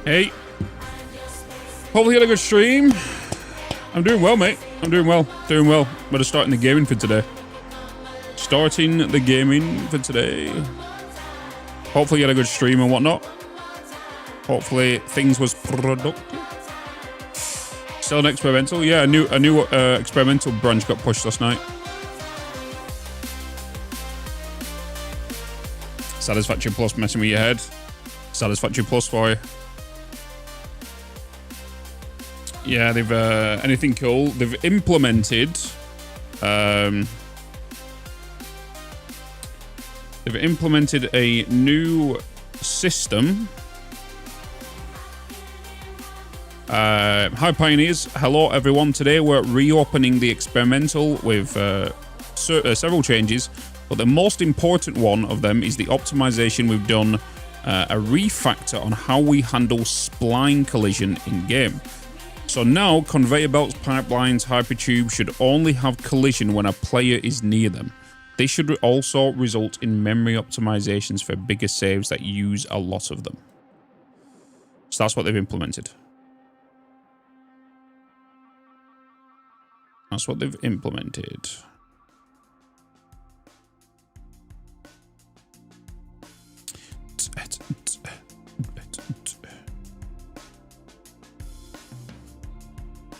Hey. Hopefully you had a good stream. I'm doing well, mate. I'm doing well. Doing well. But I'm starting the gaming for today. Starting the gaming for today. Hopefully you had a good stream and whatnot. Hopefully things was productive. Still an experimental? Yeah, a new experimental branch got pushed last night. Satisfactory Plus messing with your head. Satisfactory Plus for you. Yeah, they've anything cool. They've implemented a new system. Hi Pioneers, hello everyone. Today we're reopening the experimental with several changes, but the most important one of them is the optimization. We've done a refactor on how we handle spline collision in game. So now conveyor belts, pipelines, hypertubes should only have collision when a player is near them. They should also result in memory optimizations for bigger saves that use a lot of them. So that's what they've implemented. That's what they've implemented.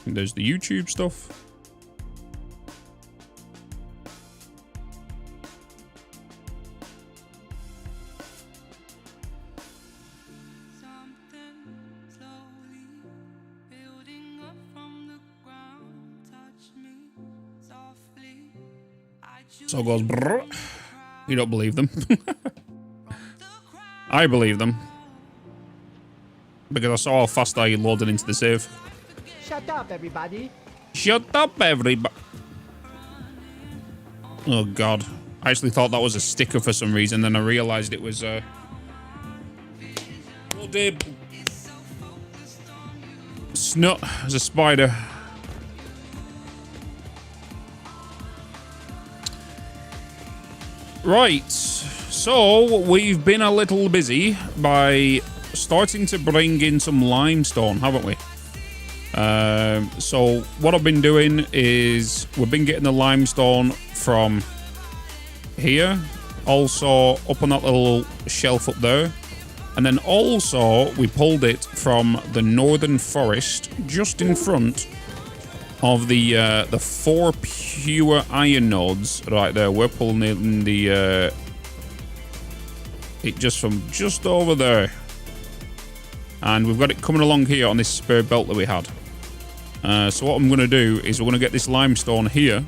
There's the YouTube stuff. So it goes brrr. You don't believe them. I believe them. Because I saw how fast I loaded into the save. Shut up, everybody. Shut up, everybody. Oh, God. I actually thought that was a sticker for some reason, then I realized it was bloody snot as a spider. Right, so we've been a little busy by starting to bring in some limestone, haven't we? So what I've been doing is we've been getting the limestone from here, also up on that little shelf up there, and then also we pulled it from the northern forest just in front of the 4 pure iron nodes right there. We're pulling in the it just from just over there, and we've got it coming along here on this spare belt that we had. So what I'm going to do is we're going to get this limestone here,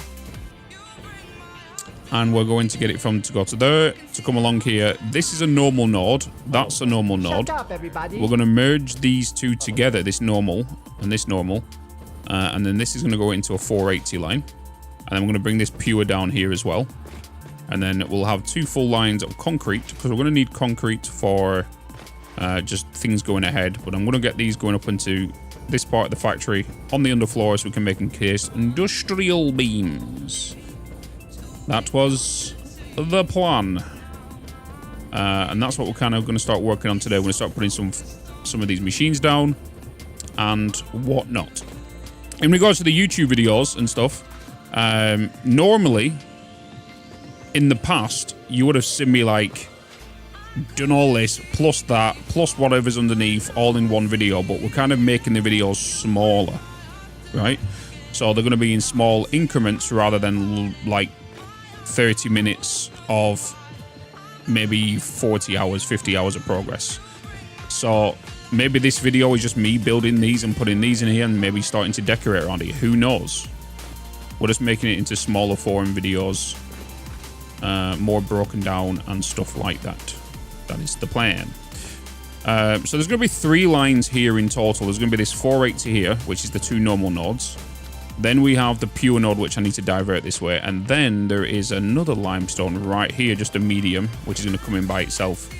and we're going to get it from to go to there to come along here. This is a normal node. That's a normal node. Shut up, everybody. We're going to merge these two together, this normal and this normal. And then this is going to go into a 480 line. And then we're going to bring this pure down here as well. And then we'll have 2 full lines of concrete, because we're going to need concrete for just things going ahead. But I'm going to get these going up into this part of the factory on the underfloor so we can make encased industrial beams. That was the plan. And that's what we're kind of going to start working on today. We're going to start putting some of these machines down and whatnot. In regards to the YouTube videos and stuff, normally, in the past, you would have seen me, like, done all this, plus that, plus whatever's underneath, all in one video, but we're kind of making the videos smaller, right? So they're going to be in small increments rather than, like, 30 minutes of maybe 40 hours, 50 hours of progress. So maybe this video is just me building these and putting these in here and maybe starting to decorate around it. Who knows? We're just making it into smaller form videos, more broken down and stuff like that. That is the plan. So there's going to be 3 lines here in total. There's going to be this 480 here, which is the 2 normal nodes. Then we have the pure node, which I need to divert this way. And then there is another limestone right here, just a medium, which is going to come in by itself.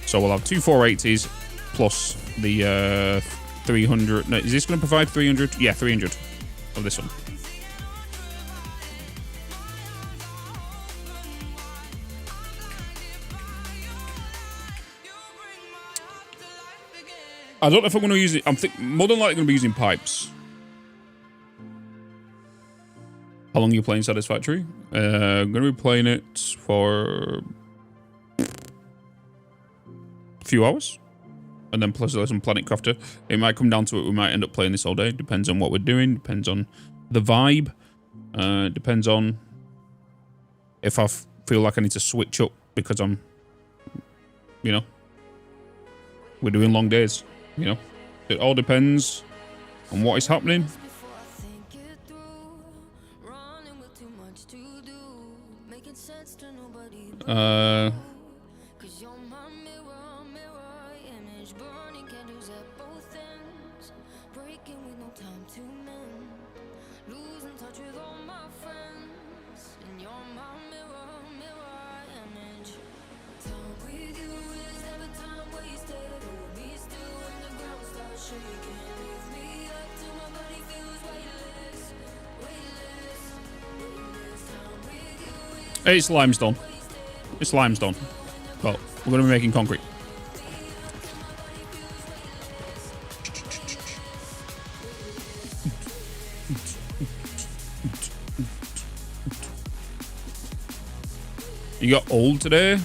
So we'll have 2 480s plus the 300. No, is this going to provide 300? Yeah, 300 of this one. I don't know if I'm going to use it. I'm more than likely going to be using pipes. How long are you playing Satisfactory? I'm going to be playing it for a few hours. And then plus some Planet Crafter. It might come down to it. We might end up playing this all day. Depends on what we're doing. Depends on the vibe. Depends on if I feel like I need to switch up because I'm, you know, we're doing long days, you know. It all depends on what is happening. It's limestone. It's limestone. Well, we're going to be making concrete. You got old today?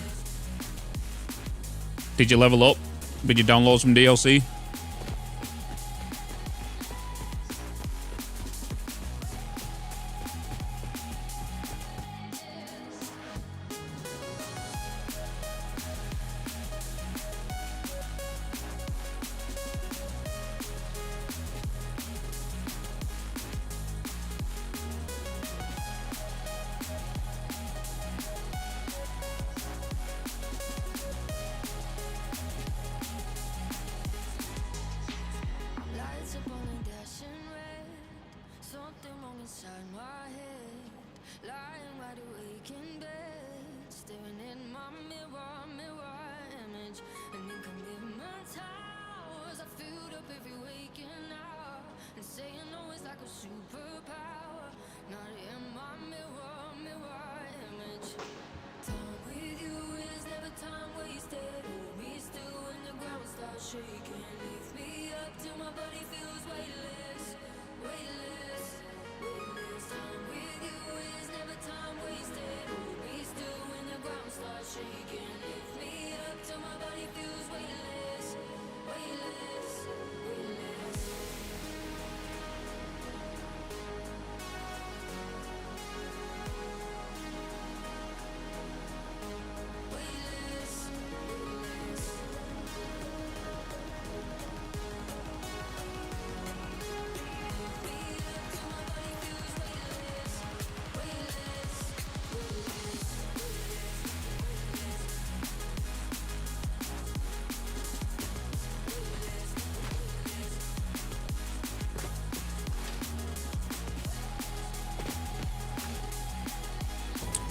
Did you level up? Did you download some DLC?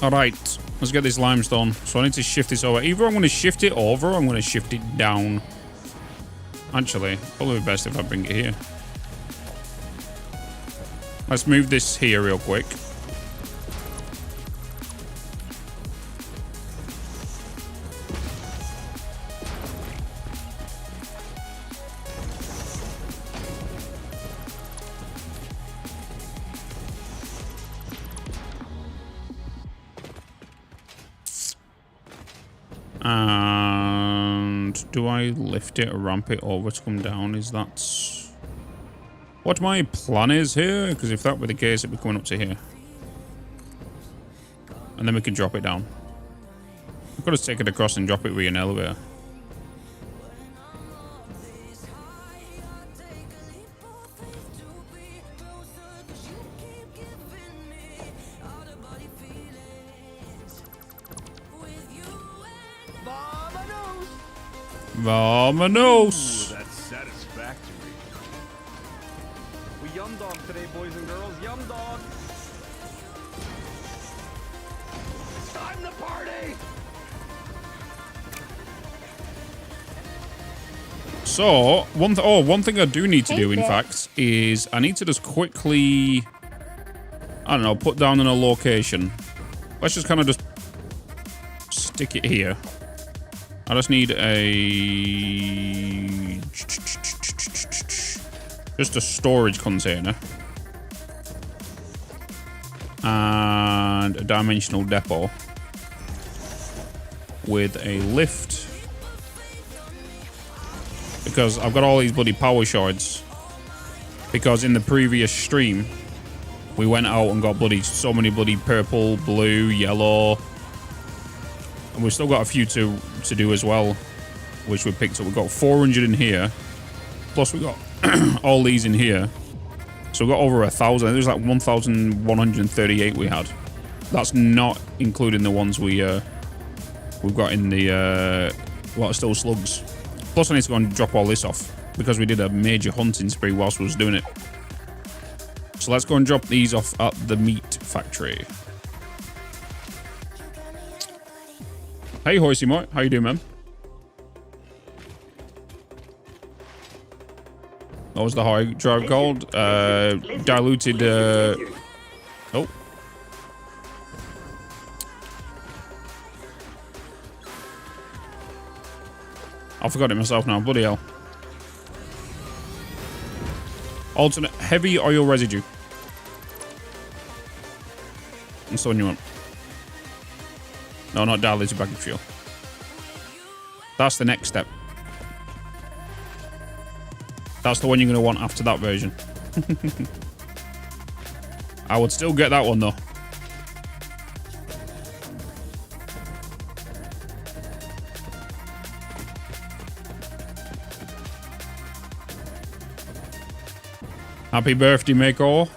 All right, let's get this limestone. So I need to shift this over. Either I'm going to shift it over or I'm going to shift it down. Actually, probably best if I bring it here. Let's move this here real quick. And do I lift it or ramp it over to come down? Is that what my plan is here? Because if that were the case, it'd be coming up to here. And then we can drop it down. I've got to take it across and drop it with an elevator. Vamonos! Ooh, that's satisfactory. We yum dog today, boys and girls. Yum dog. It's time to party. So, one thing I do need to do, in fact, is I need to just quickly, I don't know, put down in a location. Let's just kind of just stick it here. I just need a just a storage container. And a dimensional depot. With a lift. Because I've got all these bloody power shards. Because in the previous stream, we went out and got so many bloody purple, blue, yellow. And we've still got a few to do as well, which we picked up. We've got 400 in here. Plus we got all these in here. So we've got over 1,000. There's like 1,138 we had. That's not including the ones we've got in the what are still slugs. Plus I need to go and drop all this off because we did a major hunting spree whilst we was doing it. So let's go and drop these off at the meat factory. Hey, Horsey Mart. How you doing, man? What was the hard drive called? Diluted... Oh. I forgot it myself now. Bloody hell. Alternate heavy oil residue. That's the one you want. No, not diluted package fuel. That's the next step. That's the one you're going to want after that version. I would still get that one, though. Happy birthday, Mako.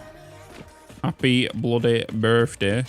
Happy bloody birthday.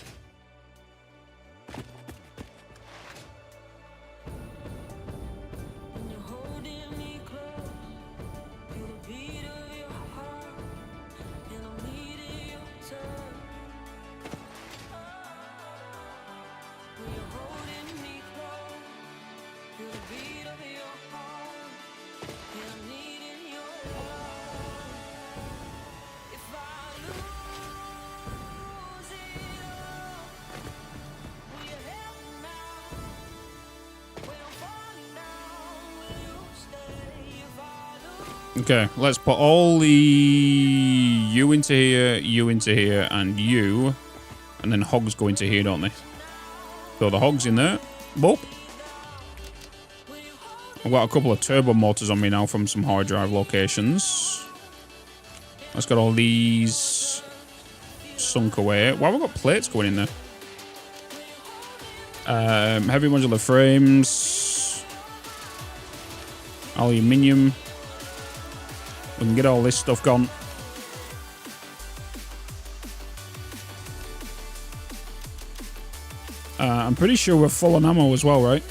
Okay, let's put all the you into here, and you. And then hogs go into here, don't they? Throw the hogs in there. Boop. I've got a couple of turbo motors on me now from some hard drive locations. Let's get all these sunk away. Why have we got plates going in there? Heavy modular frames. Aluminium. We can get all this stuff gone. I'm pretty sure we're full on ammo as well, right?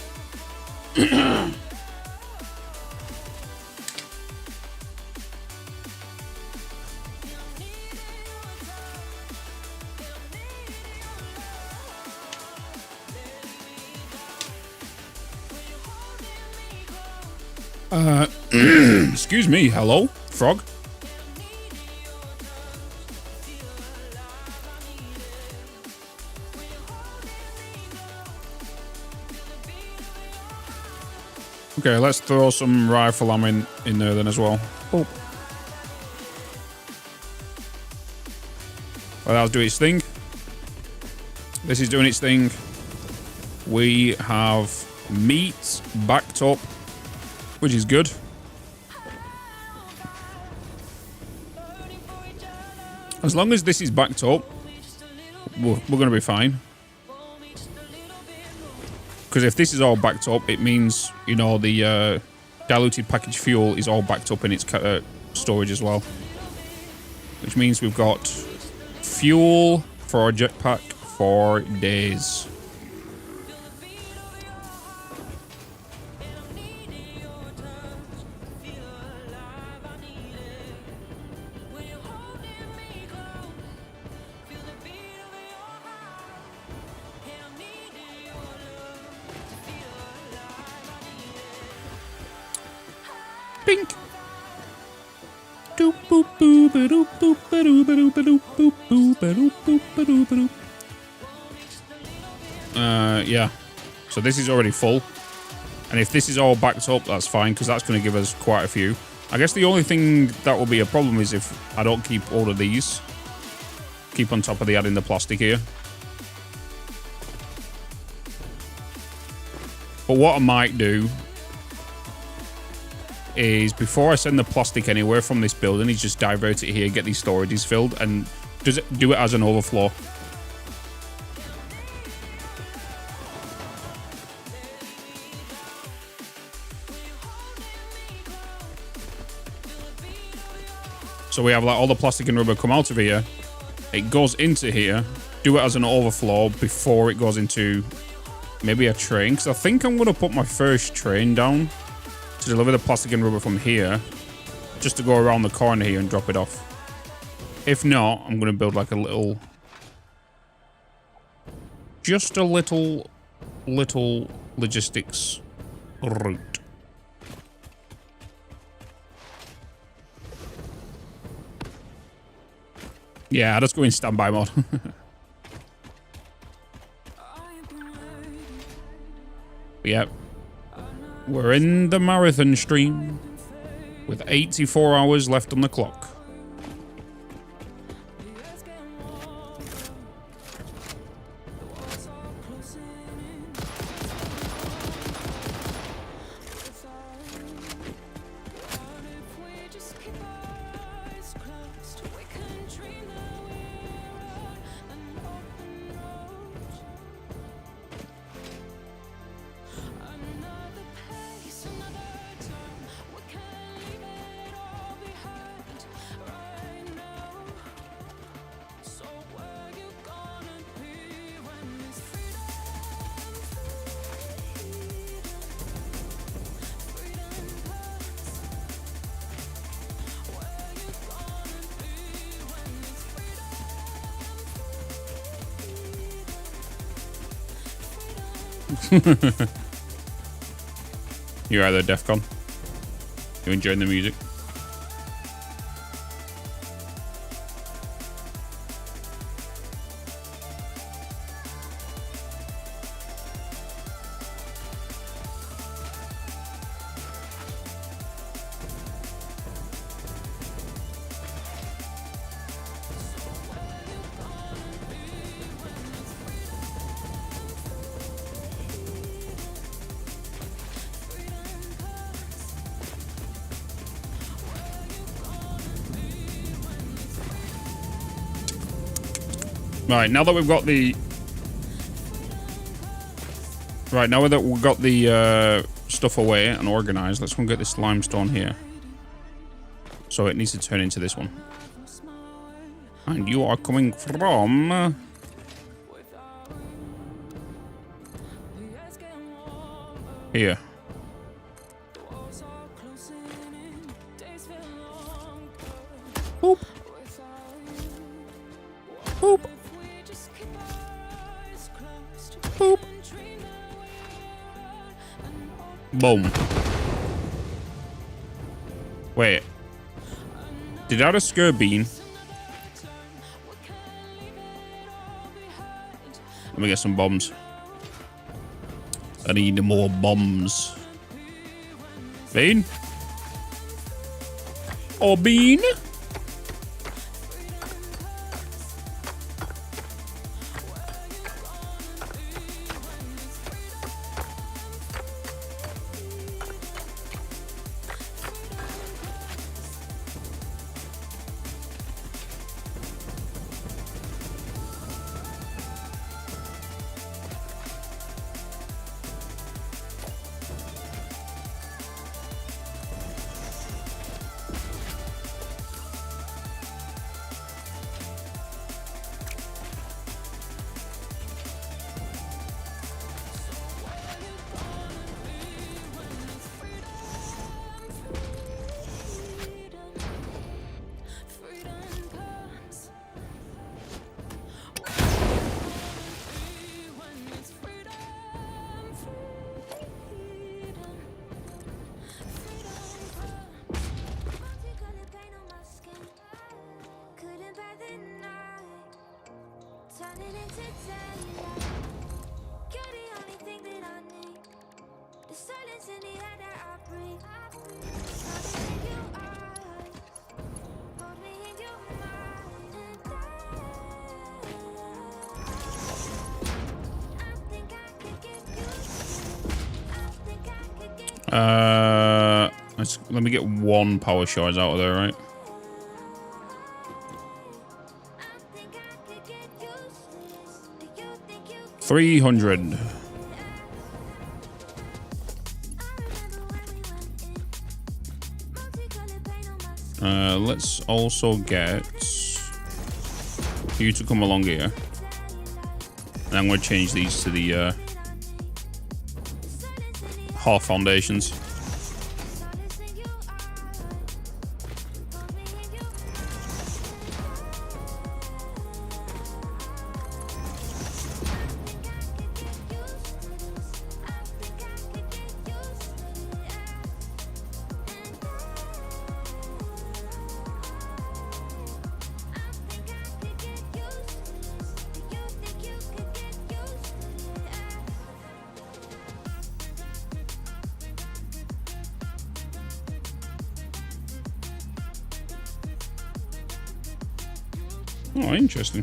Excuse me, hello, frog. Okay, let's throw some rifle ammo in there then as well. Oh. Well, that'll do its thing. This is doing its thing. We have meat backed up, which is good. As long as this is backed up, we're going to be fine. Because if this is all backed up, it means, you know, the diluted package fuel is all backed up in its storage as well. Which means we've got fuel for our jetpack for days. Pink. Yeah. So this is already full. And if this is all backed up, that's fine, because that's going to give us quite a few. I guess the only thing that will be a problem is if I don't keep all of these. Keep on top of the adding the plastic here. But what I might do is before I send the plastic anywhere from this building is just divert it here, get these storages filled, and do it as an overflow. So we have like all the plastic and rubber come out of here. It goes into here. Do it as an overflow before it goes into maybe a train. Because I think I'm going to put my first train down to deliver the plastic and rubber from here. Just to go around the corner here and drop it off. If not, I'm going to build like a little... Just a little logistics route. Yeah, I'll just go in standby mode. Yep. We're in the marathon stream with 84 hours left on the clock. You're either DEFCON. You enjoying the music? Right, now that we've got the... Right, now that we've got the stuff away and organized, let's go and get this limestone here. So it needs to turn into this one. And you are coming from... Here. Boop. Boop. Boop. Boom. Wait. Did I just scare a bean? Let me get some bombs. I need more bombs. Bean? Oh, bean? Silence in the air that I breathe. Let me get one power charge out of there, right? $300. Let's also get you to come along here. And I'm going to change these to the half foundations. Oh, interesting.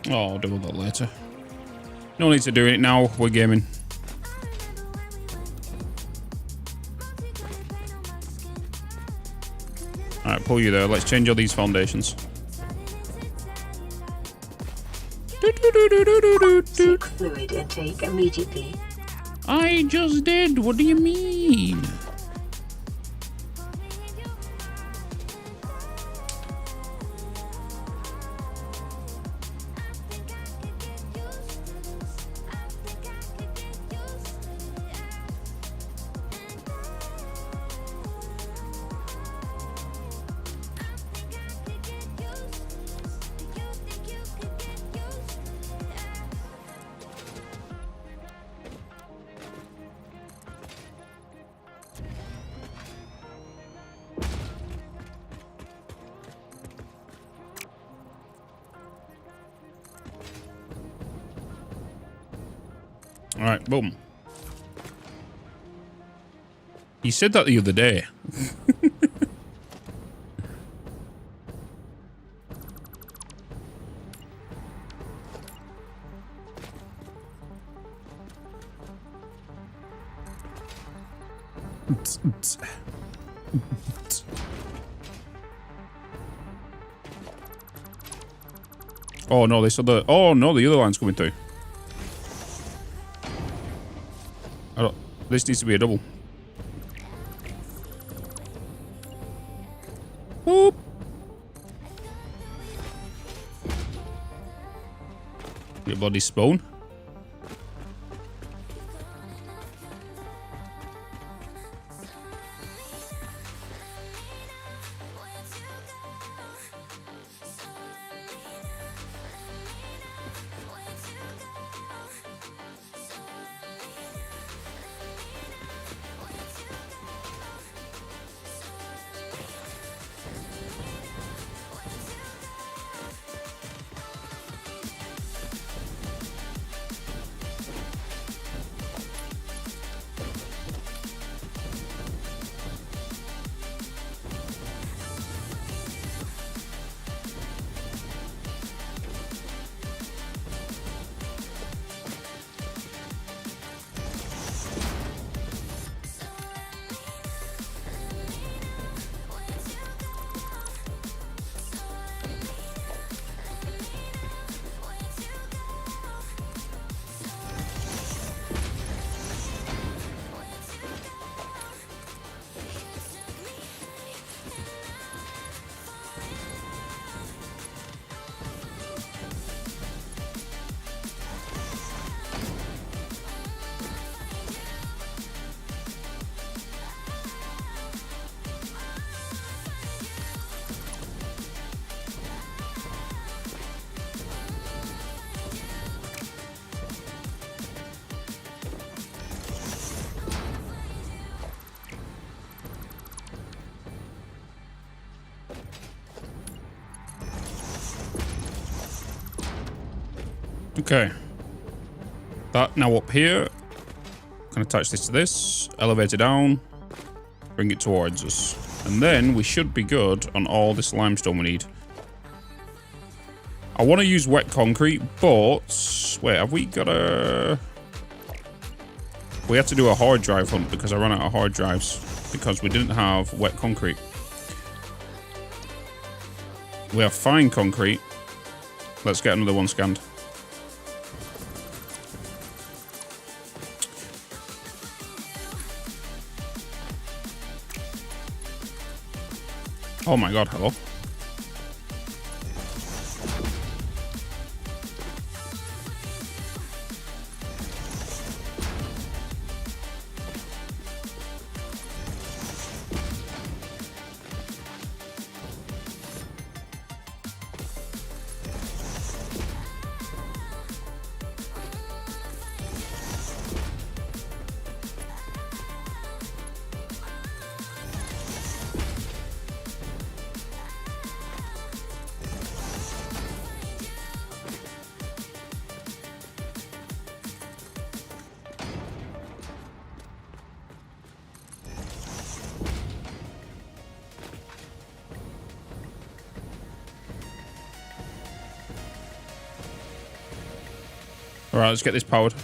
Oh, I'll do that later. No need to do it now. We're gaming. Alright, pull you there. Let's change all these foundations. Seek fluid intake immediately. I just did. What do you mean? All right, boom. He said that the other day. Oh no, they saw the. Oh no, the other line's coming through. This needs to be a double. Whoop. Your bloody spawn. Okay. That now up here. Can attach this to this. Elevator down. Bring it towards us. And then we should be good on all this limestone we need. I want to use wet concrete, but... Wait, have we got a... We had to do a hard drive hunt because I ran out of hard drives. Because we didn't have wet concrete. We have fine concrete. Let's get another one scanned. Oh my god, hello. Alright, let's get this powered.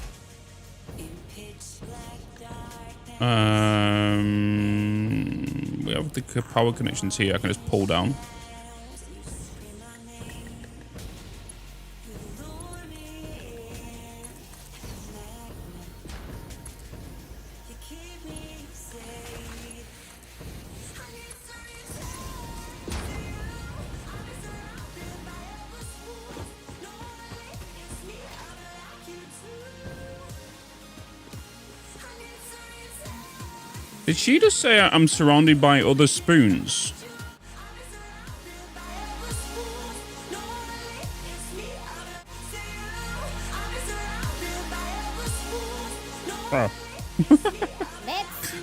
We have the power connections here. I can just pull down. Did she just say I'm surrounded by other spoons? Oh.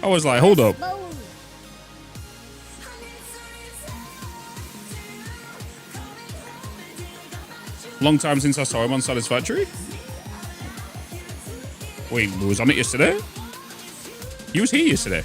I was like, hold up. Long time since I saw him on Satisfactory. Wait, we was on it yesterday? He was here yesterday.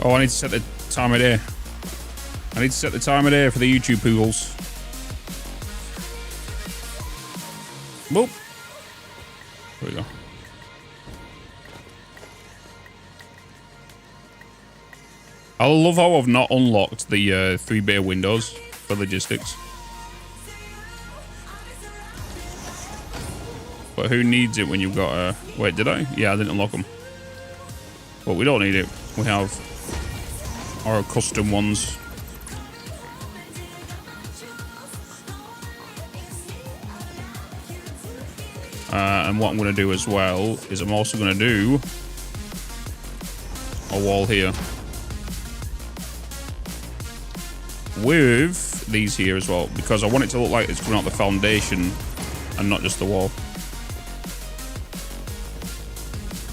Oh, I need to set the time of day. I need to set the time of day for the YouTube poogles. Whoop. There we go. I love how I've not unlocked the 3 bay windows for logistics. But who needs it when you've got a... Wait, did I? Yeah, I didn't unlock them. But we don't need it. We have our custom ones. And what I'm going to do as well is I'm also going to do a wall here with these here as well, because I want it to look like it's coming out the foundation and not just the wall.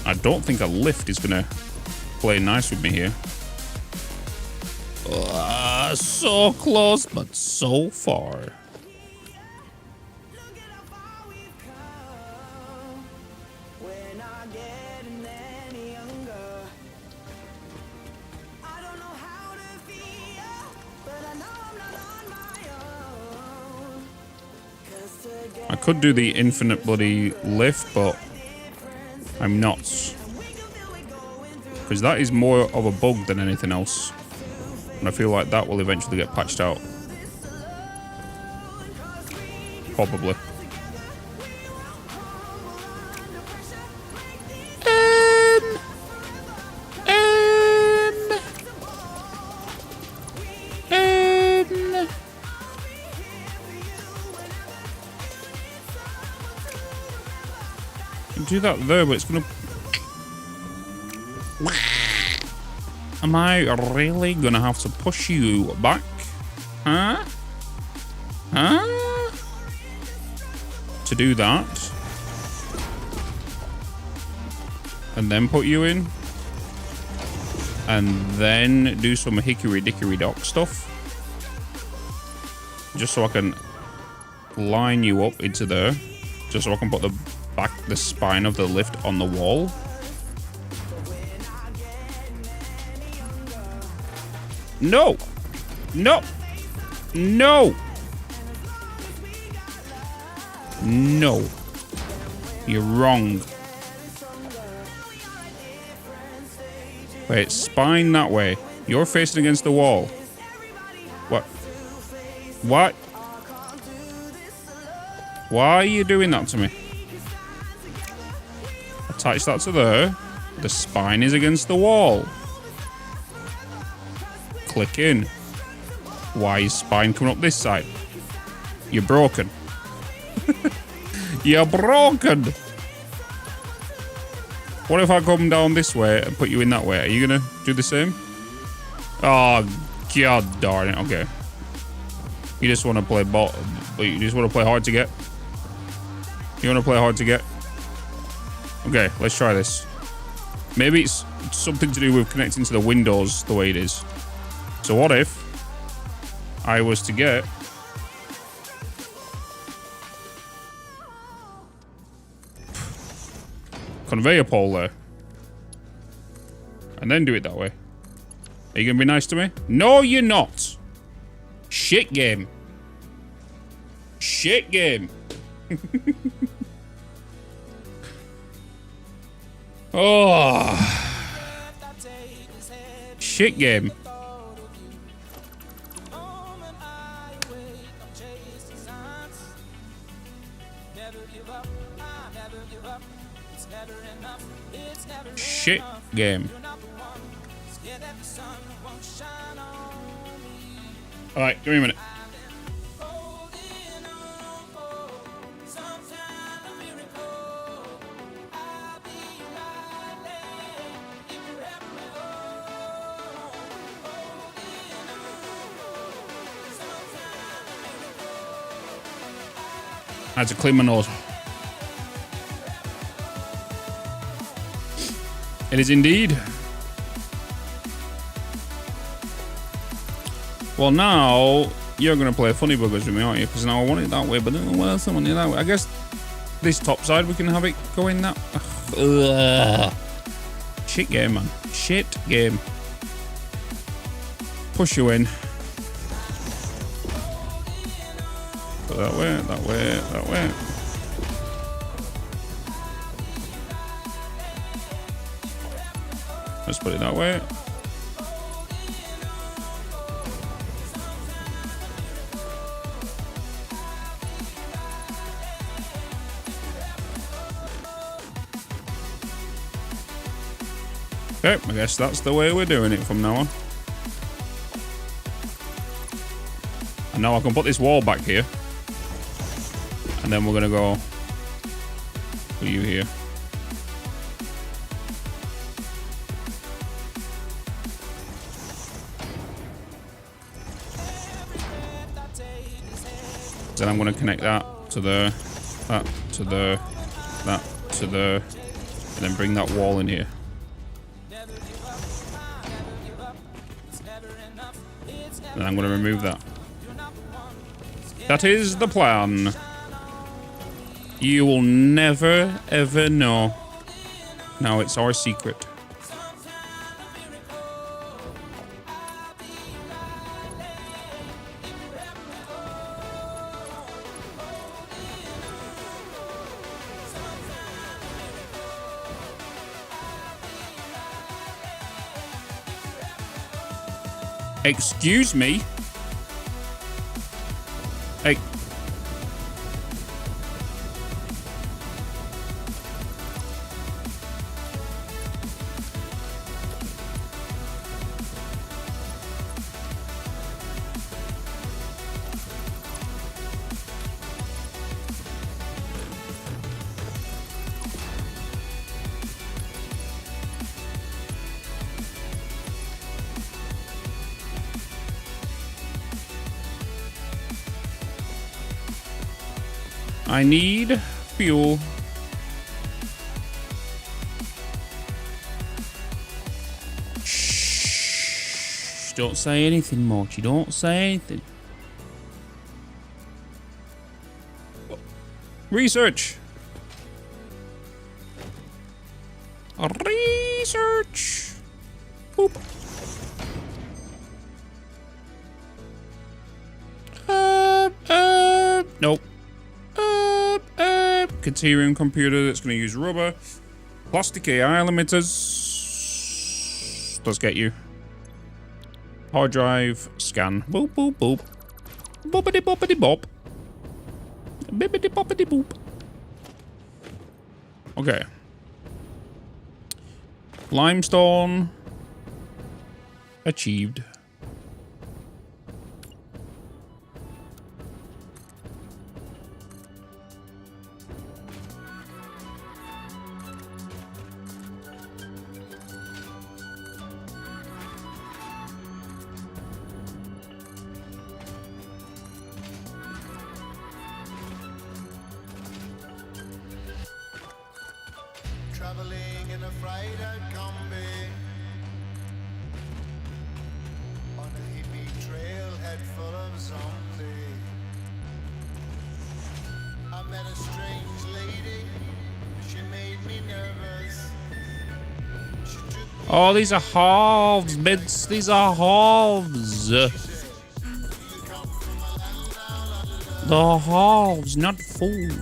I don't think a lift is going to play nice with me here. So close, but so far. I could do the infinite bloody lift, but I'm not. Because that is more of a bug than anything else. And I feel like that will eventually get patched out. Probably. do that there, but it's gonna... Am I really gonna have to push you back? Huh? Huh? To do that. And then put you in. And then do some hickory-dickory-dock stuff. Just so I can line you up into there. Just so I can put the spine of the lift on the wall. No! No! No! No. You're wrong. Wait, spine that way. You're facing against the wall. What? What? Why are you doing that to me? Attach that to there. The spine is against the wall. Click in. Why is spine coming up this side? You're broken. You're broken. What if I come down this way and put you in that way? Are you gonna do the same? Oh, god darn it. Okay. You just want to play you just want to play hard to get? You want to play hard to get? Okay, let's try this. Maybe it's something to do with connecting to the windows the way it is. So what if I was to get conveyor pole there and then do it that way? Are you gonna be nice to me? No, you're not. Shit game. Shit game. Oh. Shit game. Shit game. Alright, give me a minute. I had to clean my nose. It is indeed. Well, now you're going to play funny buggers with me, aren't you? Because now I want it that way, but then well, someone that way. I guess this top side we can have it going that. Ugh. Shit game, man. Shit game. Push you in. Go that way, that way, that way. Let's put it that way. Okay, I guess that's the way we're doing it from now on. And now I can put this wall back here. And then we're going to go put you here. Then I'm going to connect that to there, that to there, that to there, and then bring that wall in here. Then I'm going to remove that. That is the plan. You will never, ever know. Now it's our secret. Excuse me? Hey. I need fuel. Shh. Don't say anything, Morty. Don't say anything. Research. Research. Boop. Nope. Continuum computer that's going to use rubber. Plastic AI limiters. Does get you. Hard drive. Scan. Boop, boop, boop. Boopity boopity bop. Bippity boppity boop. Okay. Limestone. Achieved. Traveling in a freighter combi on a hippie trailhead full of zombies. I met a strange lady. She made me nervous. She took me. Oh, these are halves, Bitz. These are halves. The halves, not fools.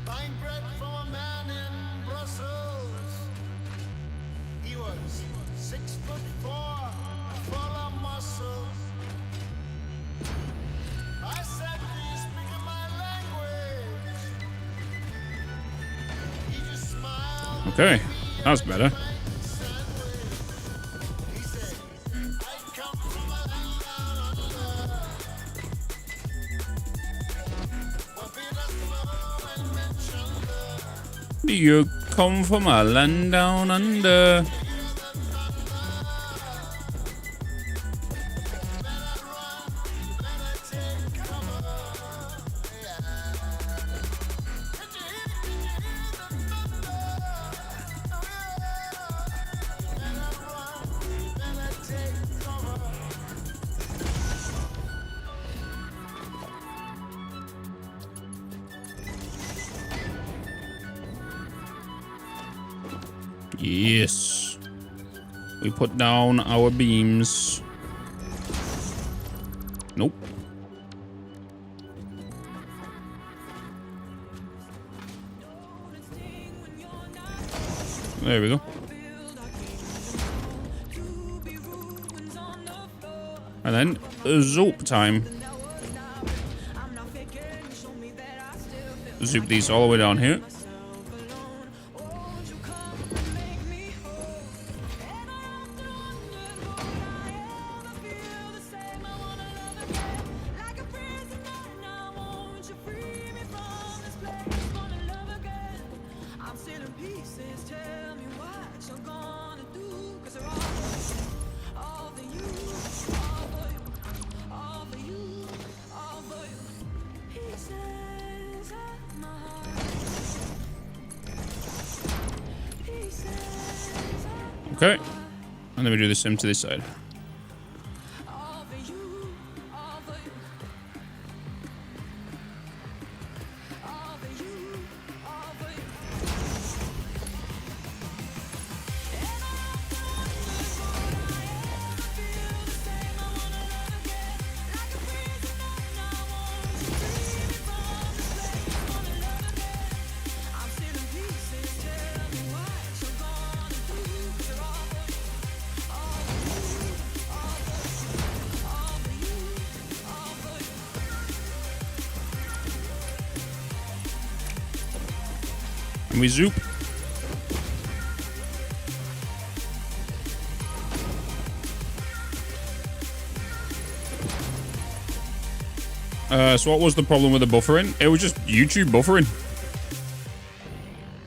Buying bread from a man in Brussels. He was 6'4", full of muscle. I said, "Do you speak my language?" He just smiled. Okay, that's better. He said, "I come from a land down under, where Peter Slow and Menchunder." Do you come from a land down under? Yes. We put down our beams. Nope. There we go. And then zoop time. Zoop these all the way down here. Okay, and then we do the same to this side. And we zoop. So what was the problem with the buffering? It was just YouTube buffering.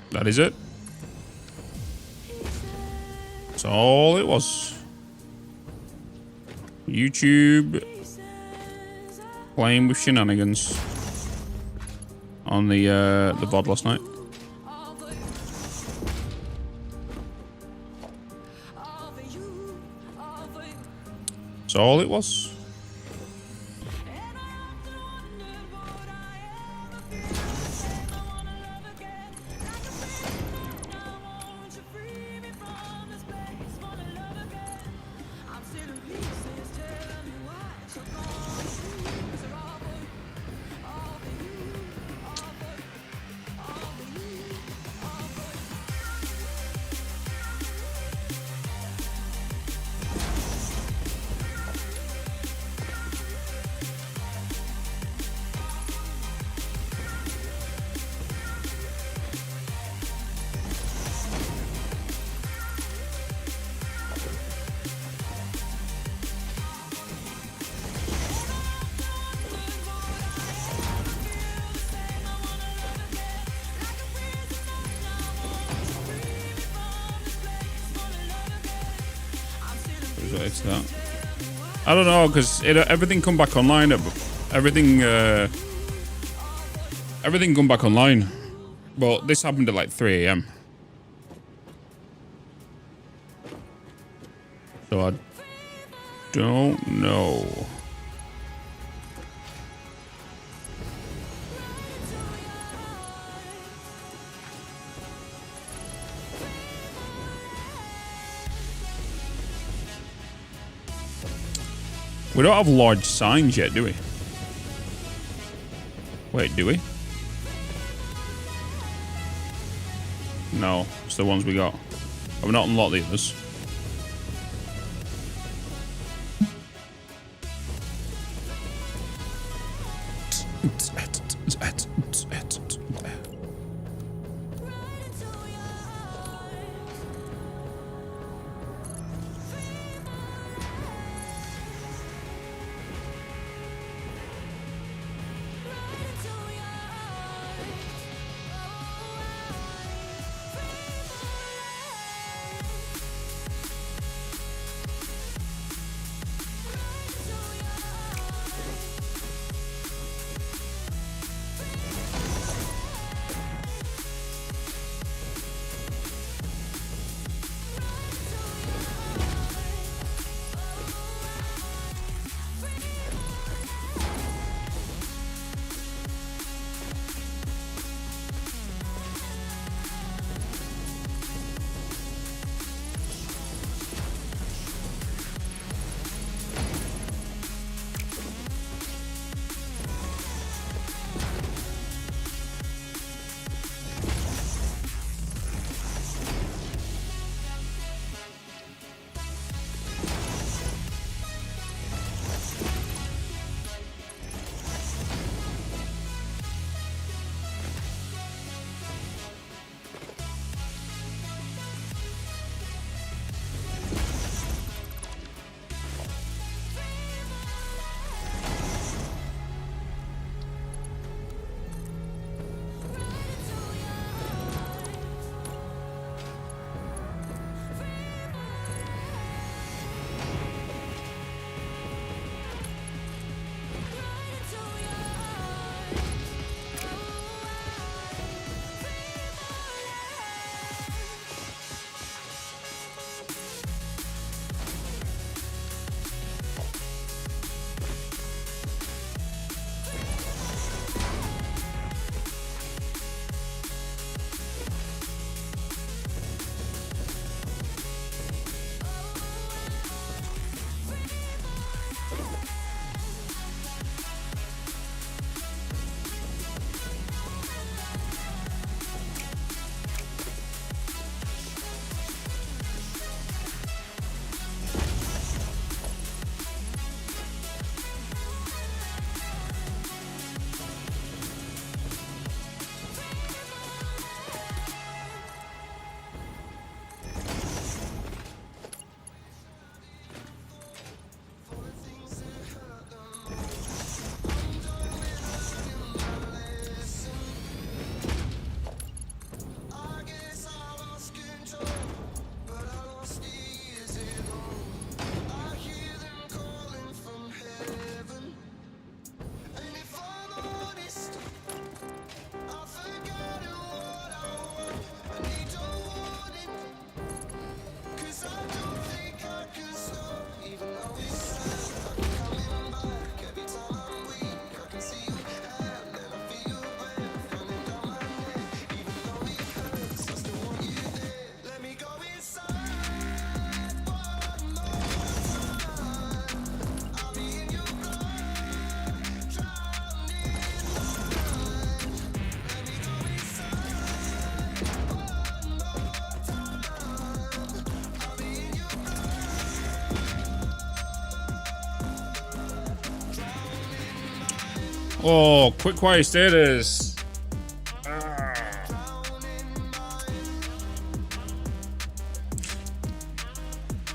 That is it. That's all it was. YouTube playing with shenanigans on the VOD last night. That's all it was. It's that. I don't know, because everything come back online. Everything come back online. But this happened at like 3 AM. So I don't know. We don't have large signs yet, do we? Wait, do we? No, it's the ones we got. Have we not unlocked the others? Oh, quick quiet status.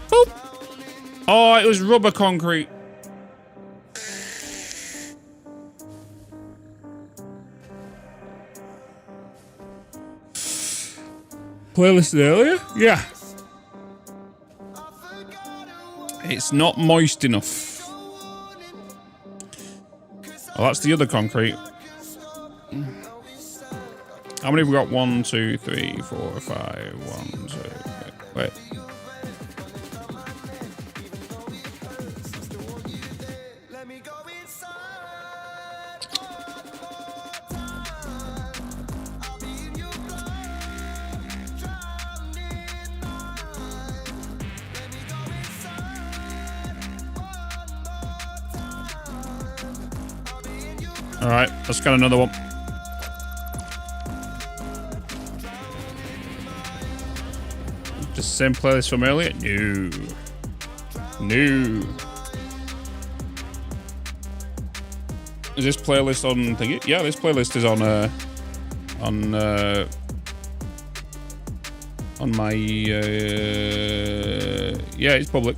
Boop. Oh, it was rubber concrete. Playlist earlier? Yeah. It's not moist enough. Well, that's the other concrete. How many have we got? 1, 2, 3, 4, 5. 1, 2, 3. Wait. All right, let's get another one. Just the same playlist from earlier? No. No. Is this playlist on thingy? Yeah, this playlist is on my yeah, it's public.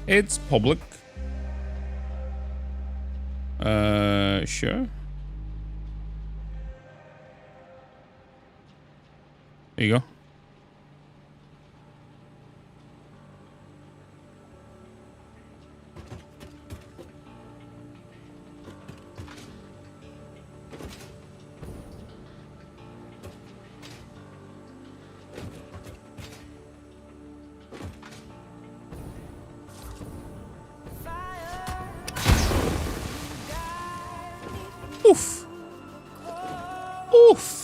It's public. Sure. There you go. Oof. Oof.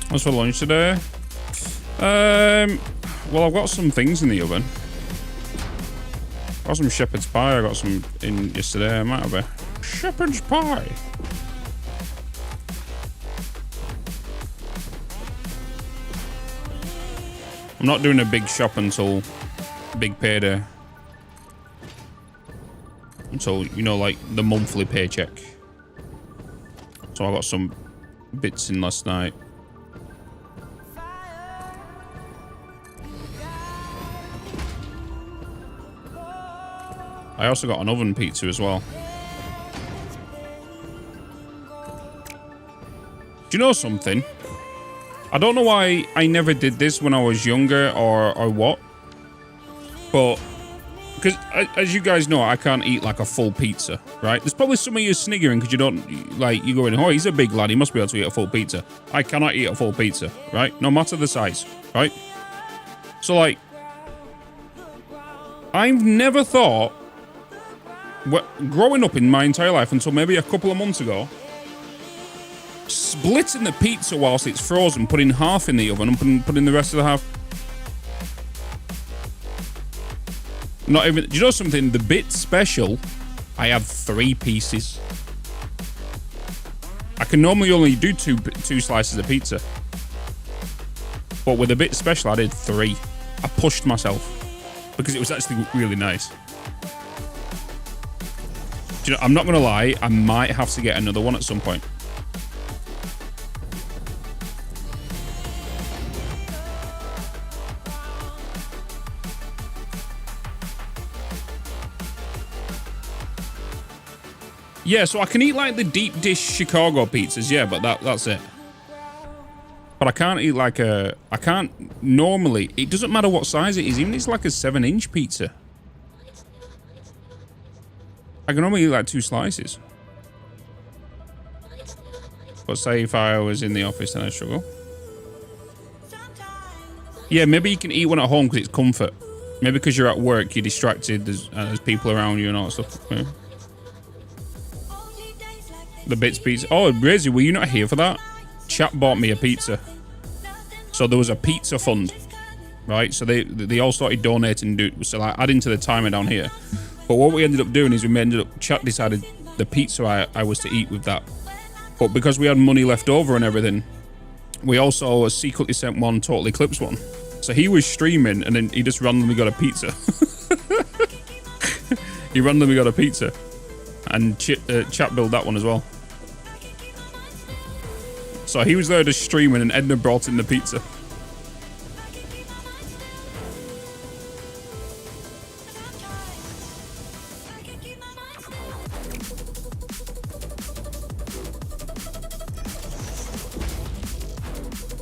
What's for lunch today? Well, I've got some things in the oven. I've got some shepherd's pie. I got some in yesterday. I might have a shepherd's pie. I'm not doing a big shop until big payday. Until, you know, like the monthly paycheck. So I got some bits in last night. I also got an oven pizza as well. Do you know something? I don't know why I never did this when I was younger or what. But, because as you guys know, I can't eat like a full pizza, right? There's probably some of you sniggering because you don't, like, you're going, oh, he's a big lad, he must be able to eat a full pizza. I cannot eat a full pizza, right? No matter the size, right? So, like, I've never thought, growing up in my entire life until maybe a couple of months ago, splitting the pizza whilst it's frozen, putting half in the oven and putting the rest of the half. Not even, do you know something? The Bitz special, I have 3 pieces. I can normally only do two slices of pizza. But with a Bitz Special, I did 3. I pushed myself because it was actually really nice. Do you know, I'm not going to lie, I might have to get another one at some point. Yeah, so I can eat like the deep dish Chicago pizzas, yeah, but that's it. But I can't eat like a... I can't... Normally, it doesn't matter what size it is, even if it's like a 7-inch pizza. I can only eat like 2 slices. But say if I was in the office and I struggle. Yeah, maybe you can eat one at home because it's comfort. Maybe because you're at work, you're distracted, there's people around you and all that stuff. Yeah. The Bitz pizza. Oh, Razy, were you not here for that? Chap bought me a pizza. So there was a pizza fund, right? So they all started donating, so like adding to the timer down here. But what we ended up doing is Chap decided the pizza I was to eat with that. But because we had money left over and everything, we also secretly sent one Total Eclipse one. So he was streaming and then he just randomly got a pizza. He randomly got a pizza. And Chap built that one as well. So he was there just streaming and Edna brought in the pizza.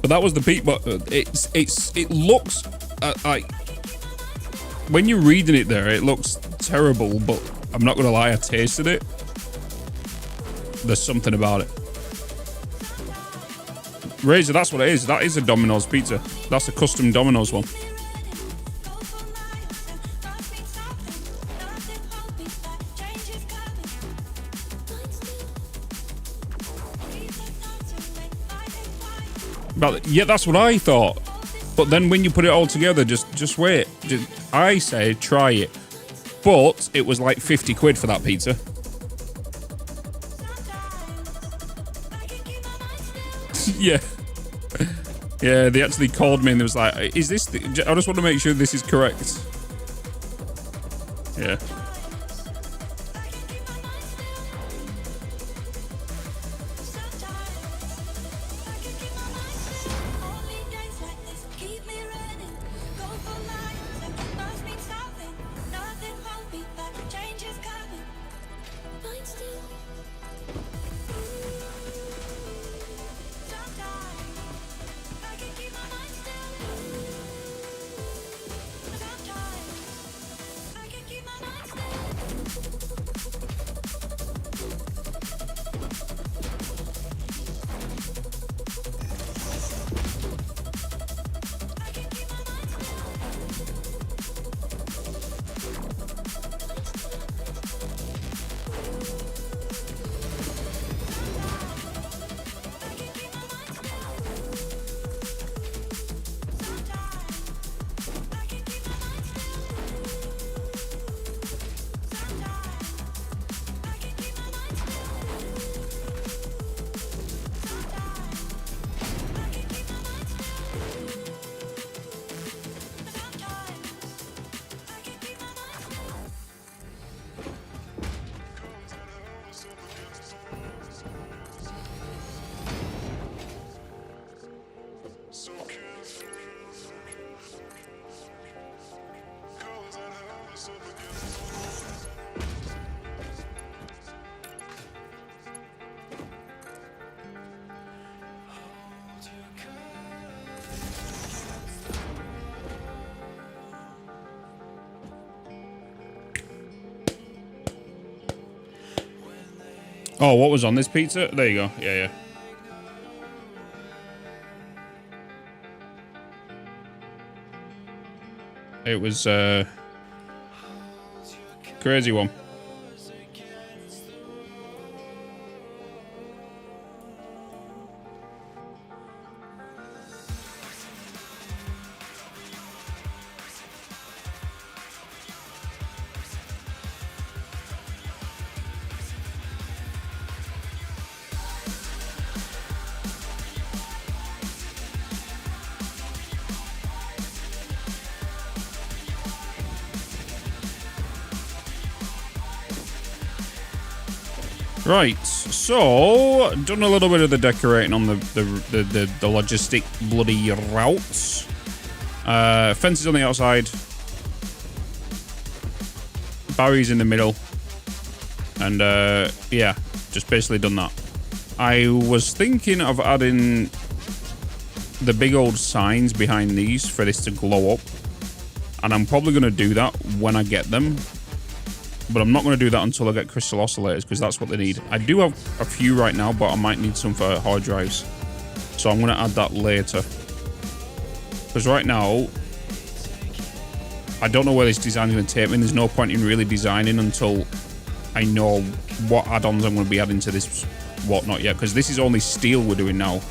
But that was the peak. But it looks like when you're reading it there, it looks terrible. But I'm not gonna lie, I tasted it. There's something about it. Razor, that's what it is. That is a Domino's pizza. That's a custom Domino's one. But yeah, that's what I thought. But then when you put it all together, just wait. I say try it. But it was like 50 quid for that pizza. Yeah. Yeah, they actually called me and they was like, is this... I just want to make sure this is correct. Yeah. Oh, what was on this pizza? There you go. Yeah, yeah. It was crazy one. Right, so done a little bit of the decorating on the logistic bloody routes. Fences on the outside, barriers in the middle, and yeah, just basically done that. I was thinking of adding the big old signs behind these for this to glow up, and I'm probably going to do that when I get them. But I'm not going to do that until I get crystal oscillators, because that's what they need. I do have a few right now, but I might need some for hard drives. So I'm going to add that later. Because right now, I don't know where this design is going to take me. There's no point in really designing until I know what add-ons I'm going to be adding to this whatnot yet. Because this is only steel we're doing now.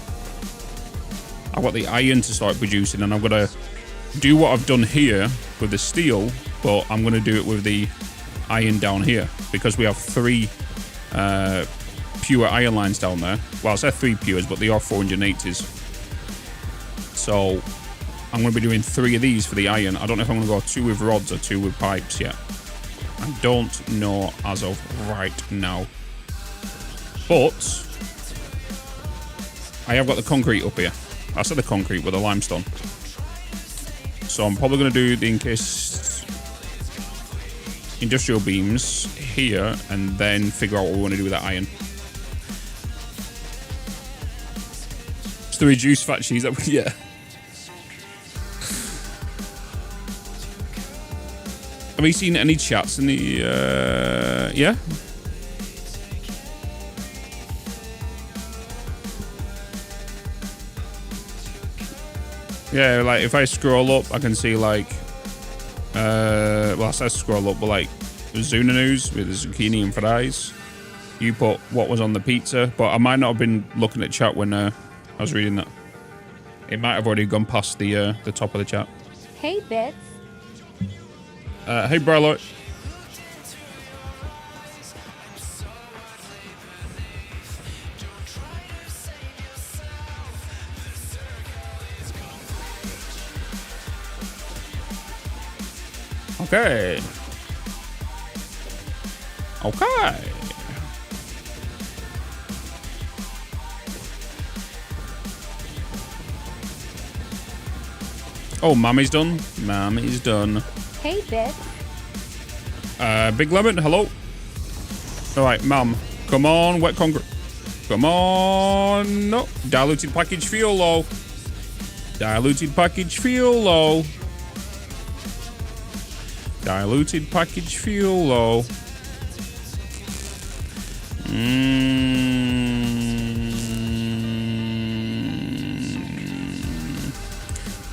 I've got the iron to start producing, and I'm going to do what I've done here with the steel, but I'm going to do it with the iron down here, because we have 3 pure iron lines down there. Well, I said 3 pures, but they are 480s. So I'm going to be doing 3 of these for the iron. I don't know if I'm going to go 2 with rods or 2 with pipes yet. I don't know as of right now. But I have got the concrete up here. I said the concrete with the limestone. So I'm probably going to do the encased industrial beams here, and then figure out what we want to do with that iron. It's the reduced fat cheese that we, yeah. Have you seen any chats in the yeah? Yeah, like if I scroll up, I can see like well, I said scroll up, but like Zuna News with the zucchini and fries. You put what was on the pizza, but I might not have been looking at chat when I was reading that. It might have already gone past the top of the chat. Hey, Bitz. Hey, Brilo. Okay. Okay. Oh, Mommy's done. Mommy's done. Hey, Bitz. Big Lemon, hello. All right, Mum. Come on, wet concrete. Come on. No. Diluted package fuel low. Diluted package fuel low. Diluted package fuel low.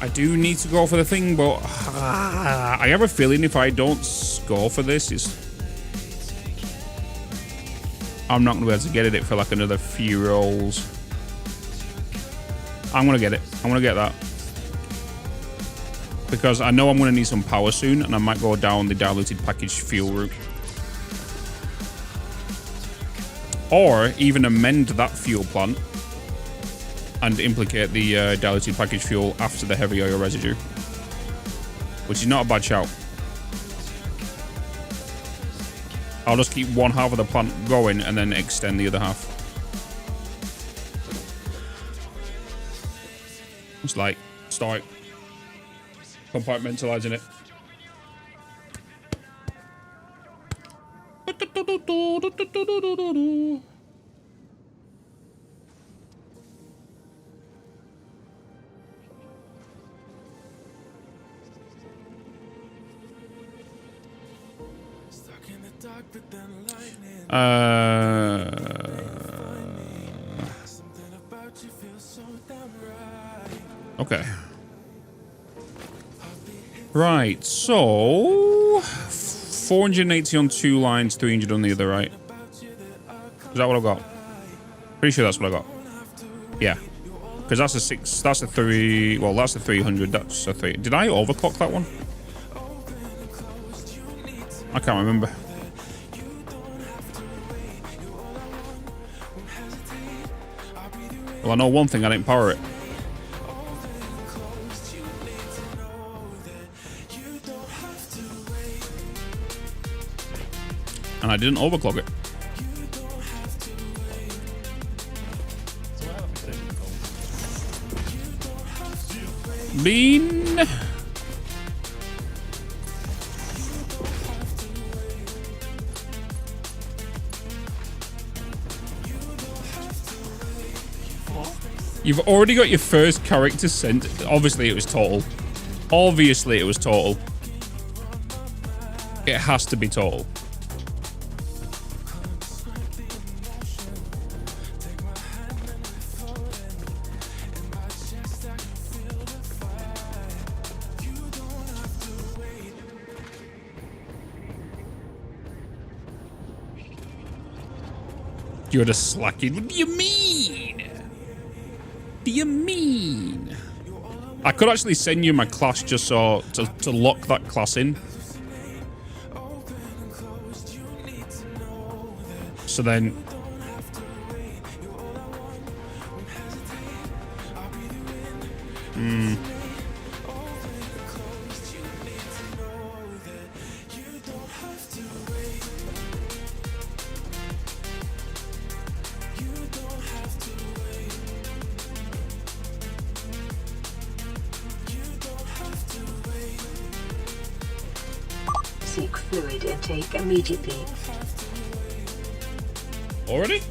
I do need to go for the thing, but I have a feeling if I don't go for this, I'm not going to be able to get it for like another few rolls. I'm going to get it. I'm going to get that. Because I know I'm going to need some power soon, and I might go down the diluted packaged fuel route. Or even amend that fuel plant and implicate the diluted packaged fuel after the heavy oil residue. Which is not a bad shout. I'll just keep one half of the plant going and then extend the other half. It's like, start compartmentalizing it. Okay. Right, so 480 on 2 lines, 300 on the other, right? Is that what I got? Pretty sure that's what I got. Yeah. Because that's a 6, that's a 3, well, that's a 300, that's a 3. Did I overclock that one? I can't remember. Well, I know one thing, I didn't power it. And I didn't overclock it. Bean. You've already got your first character sent. Obviously, it was total. Obviously, it was total. It has to be total. You're just slacking. What do you mean? Do you mean? I could actually send you my class just so to lock that class in. So then Seek fluid intake immediately. already?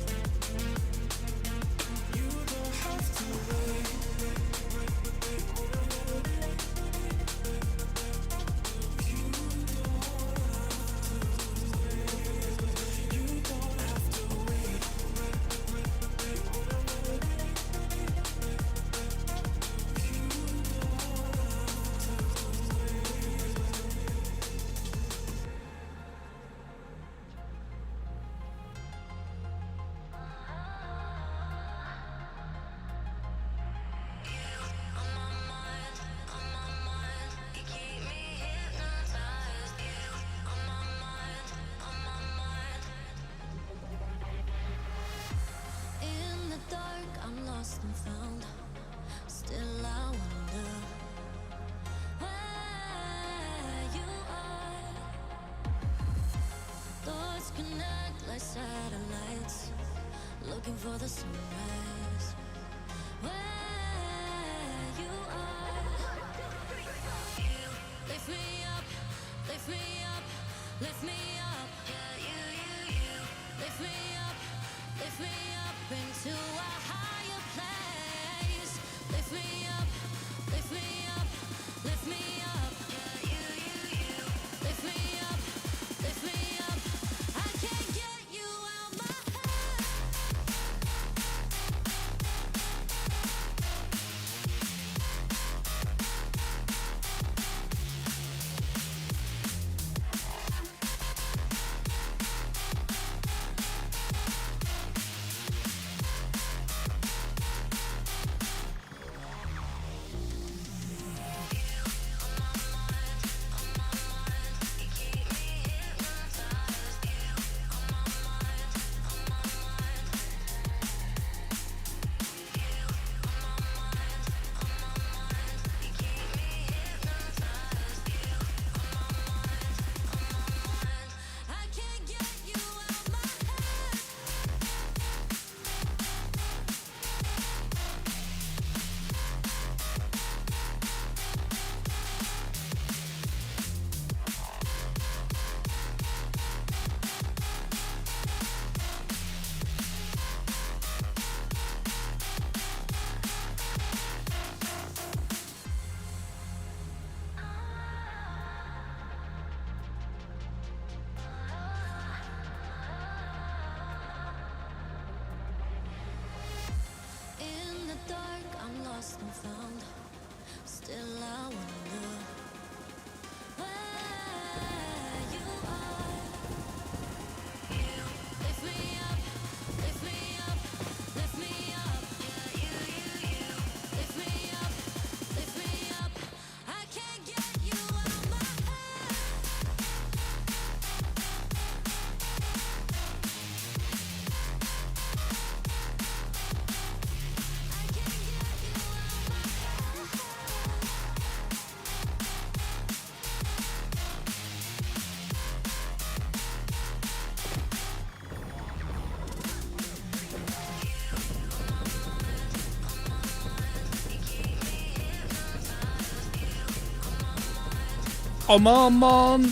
Come on, man.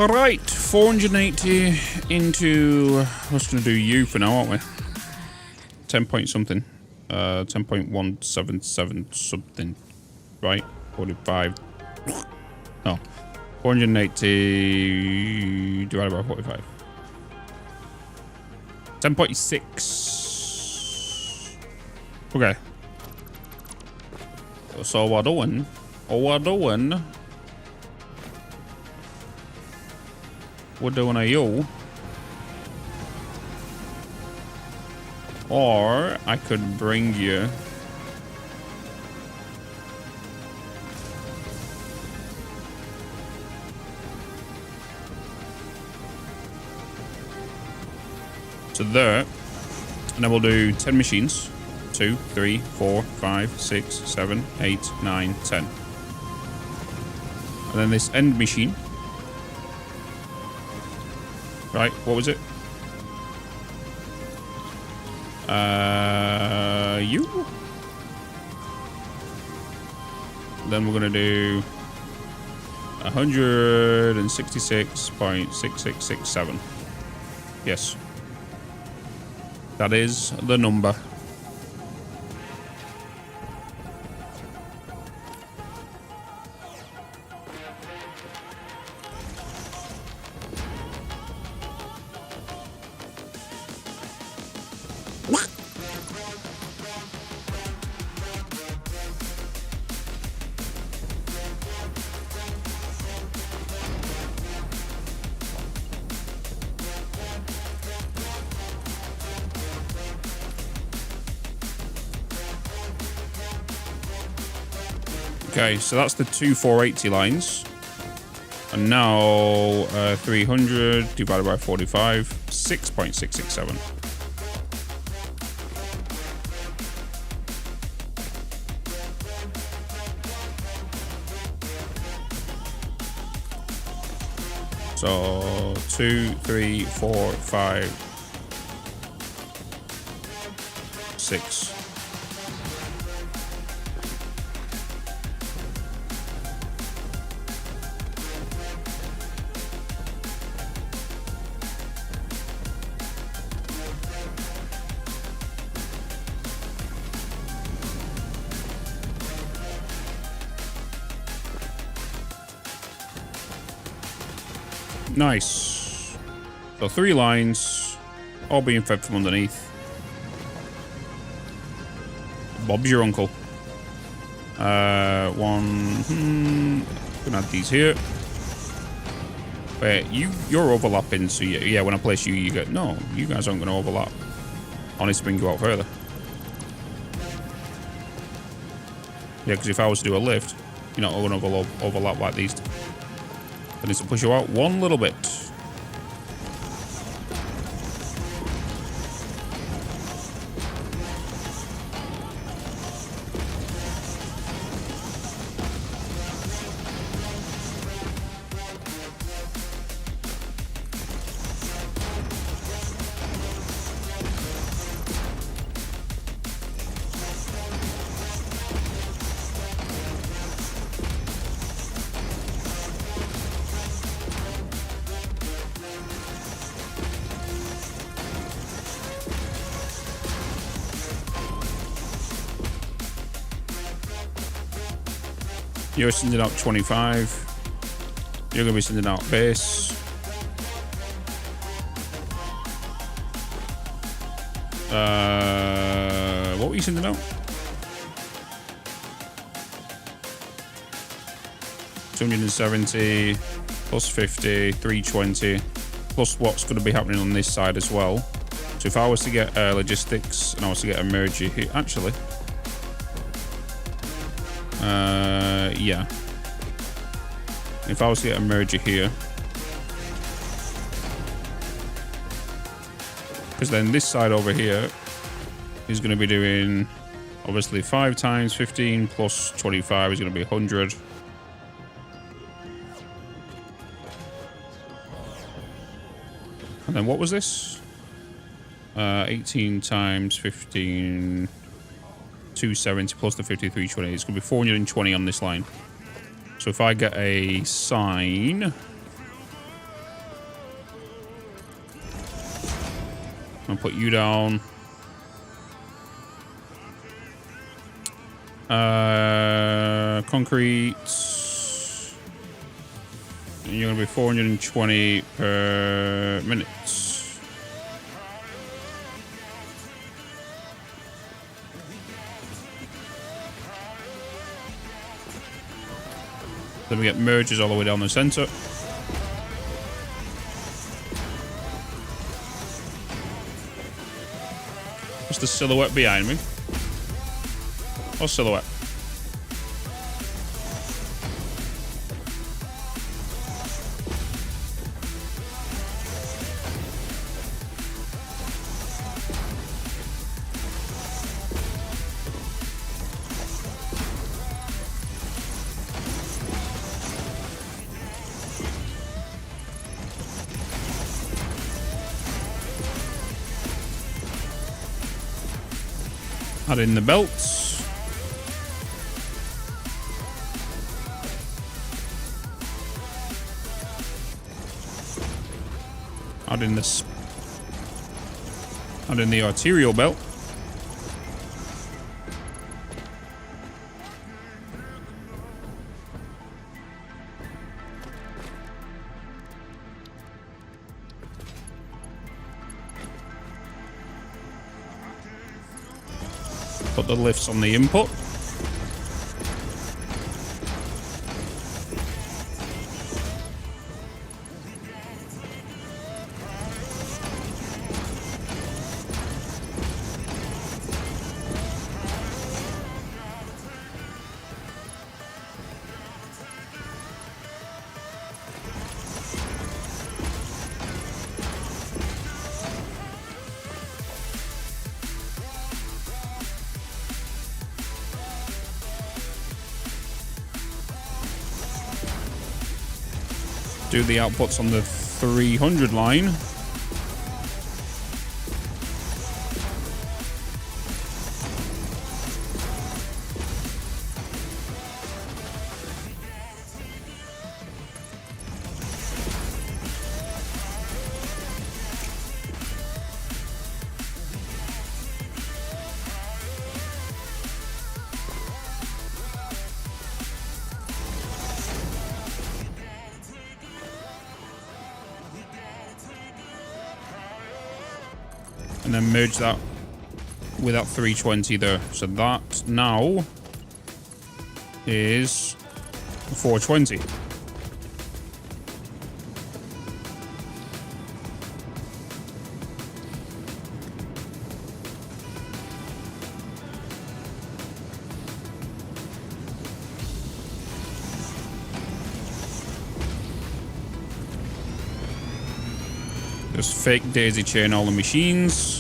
All right, 480 into, we're just going to do U for now, aren't we? 10 point something. 10.177 something. Right? 45. No. 480 divided by 45. 10.6. Okay. So what doing? We're doing a U. Or I could bring you to there, and then we'll do 10 machines. 2, 3, 4, 5, 6, 7, 8, 9, 10. And then this end machine. Right, what was it? You. Then we're gonna do 166.6667. Yes. That is the number. Okay, so that's the two 480 lines. And now 300 divided by 45, 6.667. So 2, 3, 4, 5, 6. Nice. So 3 lines, all being fed from underneath. Bob's your uncle. Gonna add these here. Wait, you're overlapping, so yeah, when I place you, you get... No, you guys aren't gonna overlap. Honestly, bring you out further. Yeah, because if I was to do a lift, you're not gonna overlap like these. I need to push you out one little bit. You're sending out 25. You're going to be sending out base. What were you sending out? 270 plus 50, 320 plus what's going to be happening on this side as well. So if I was to get logistics and I was to get a merger here, actually. Yeah. If I was to get a merger here, because then this side over here is going to be doing obviously 5 times 15 plus 25 is going to be 100. And then what was this? 18 times 15, 270 plus the 5320. It's going to be 420 on this line. So if I get a sine, I'll put you down. Concrete. You're going to be 420 per minute. Then we get merges all the way down the center. What's the silhouette behind me? What's silhouette? Add in the belts. Add in this. Add in the arterial belt. Put the lifts on the input. Do the outputs on the 300 line. And then merge that with that 320 there. So that now is 420. Just fake daisy chain all the machines.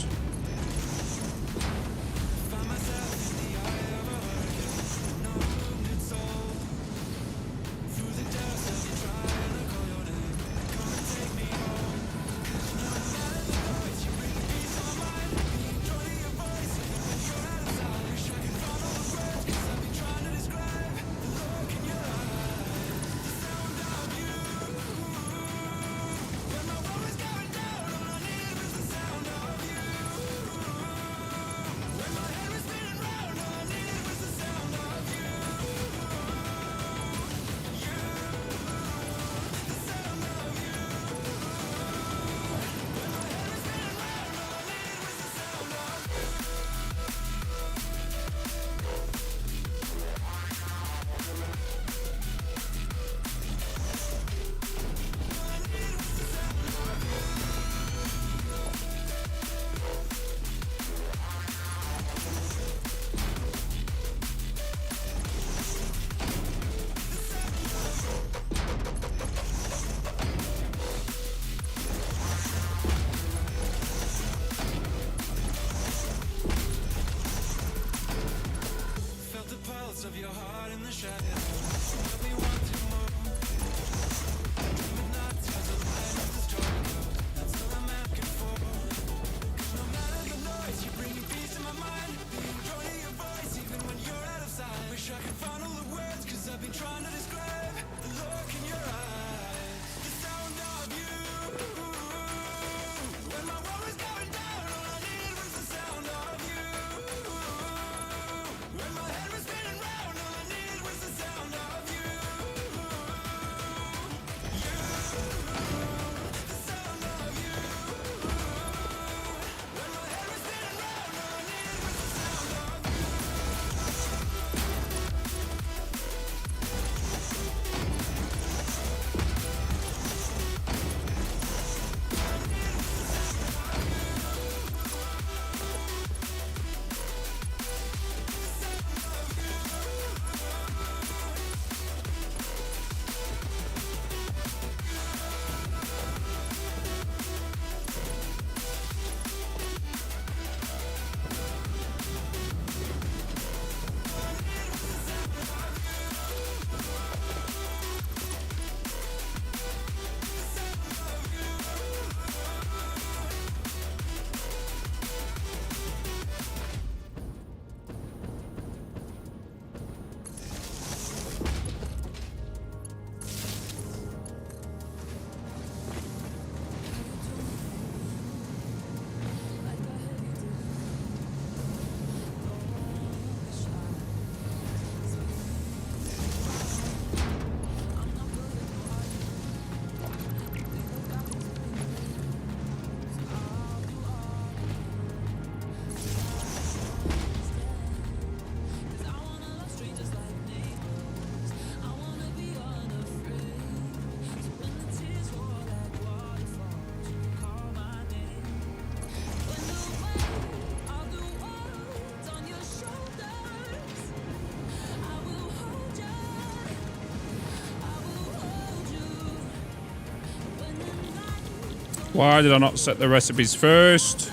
Why did I not set the recipes first?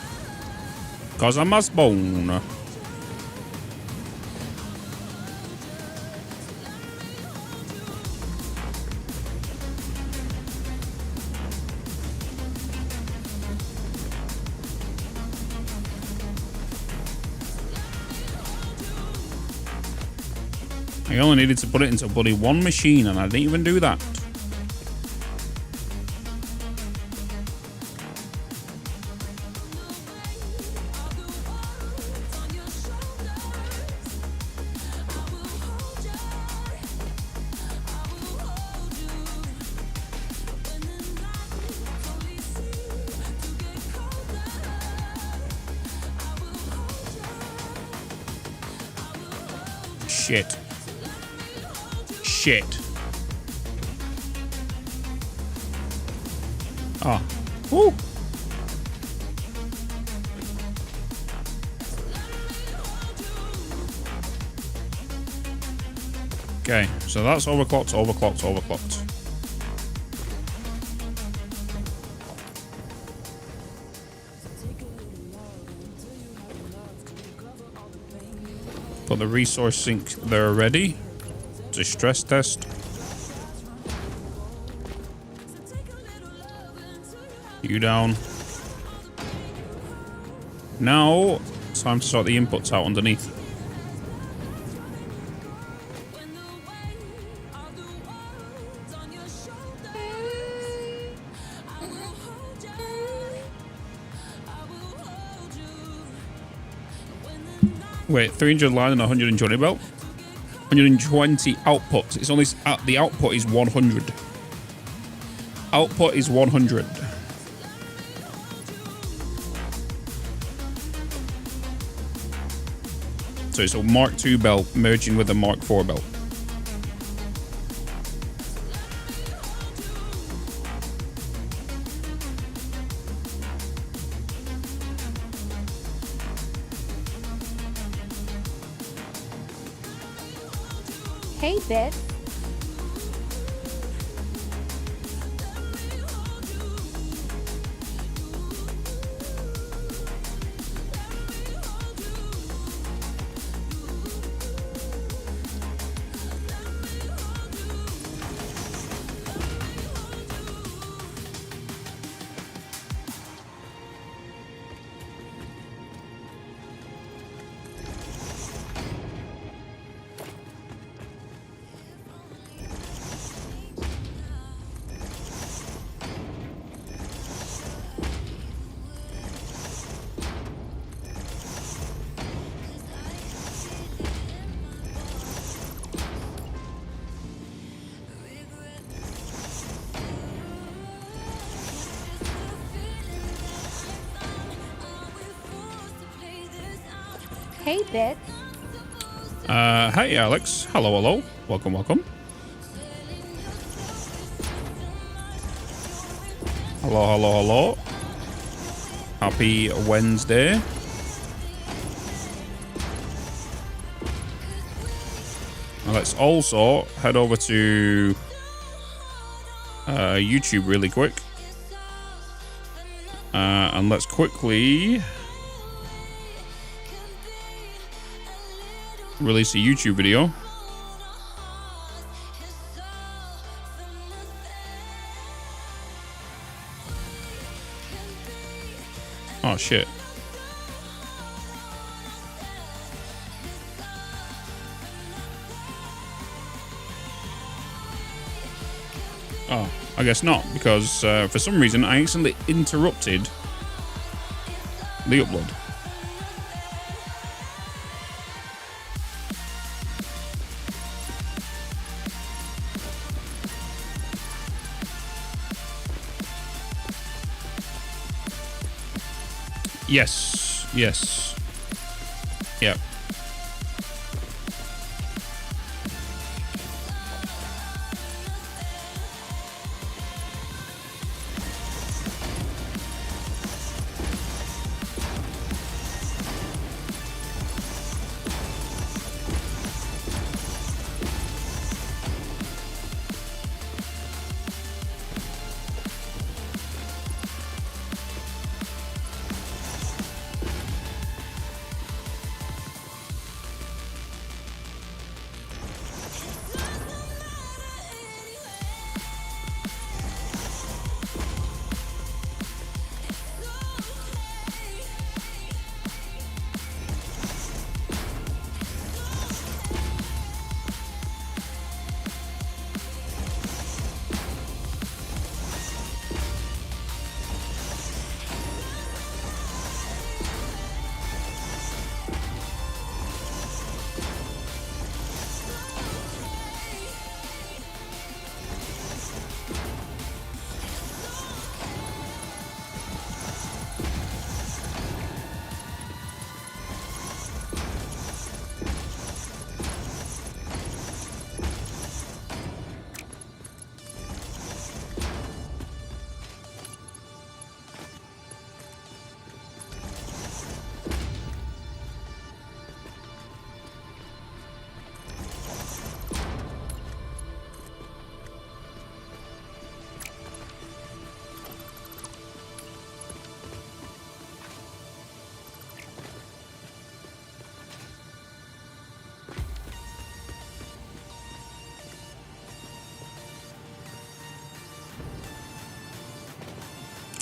Because I'm a spawn. I only needed to put it into bloody one machine and I didn't even do that. Shit. Shit. Oh. Woo. Okay, so that's overclocked, overclocked, overclocked. Put the resource sink there ready to stress test. You down. Now, it's time to sort the inputs out underneath. Wait, 300 line and 120 belt? 120 output. It's only the output is 100. Output is 100. So it's a Mark II belt merging with a Mark IV belt. Hey, Bitz. Hey, Bitz. Hey, Alex. Hello, hello. Welcome, welcome. Hello, hello, hello. Happy Wednesday. Now let's also head over to YouTube really quick. And let's quickly release a YouTube video. Oh shit. Oh, I guess not, because for some reason I accidentally interrupted the upload. Yes, yes. Yep.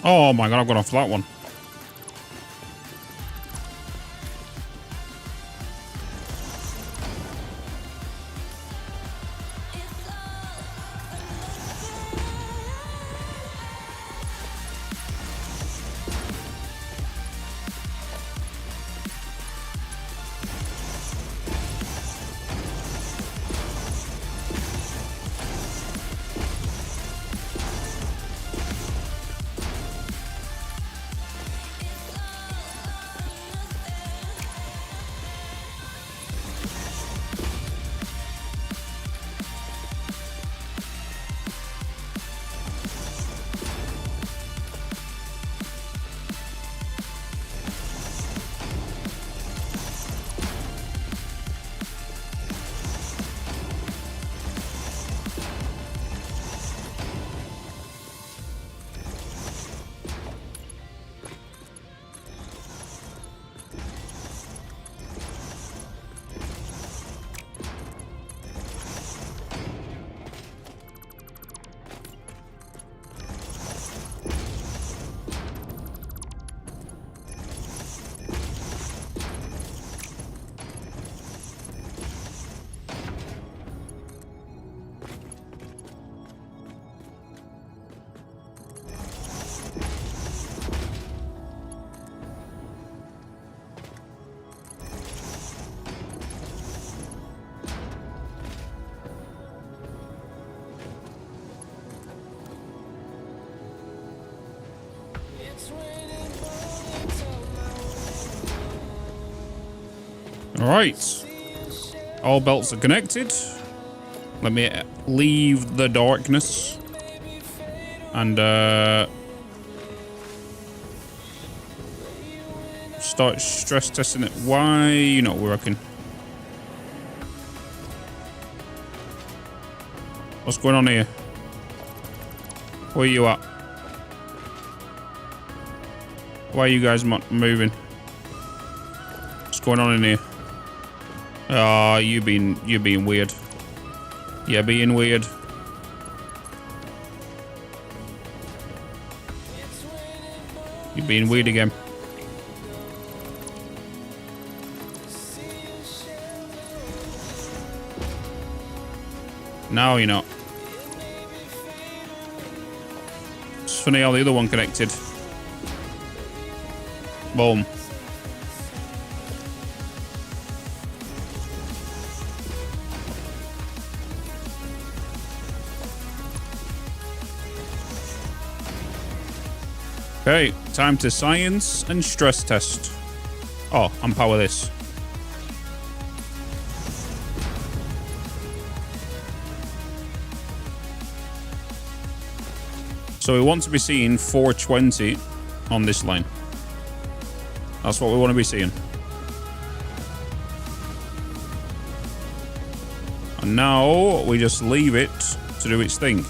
Oh my god, I've gone off that one. All right. All belts are connected. Let me leave the darkness. And start stress testing it. Why are you not working? What's going on here? Where are you at? Why are you guys not moving? What's going on in here? Ah, you're being weird. You're being weird. You're being weird again. No, you're not. It's funny how the other one connected. Boom. Okay, time to science and stress test. Oh, unpower this. So we want to be seeing 420 on this line. That's what we want to be seeing. And now we just leave it to do its thing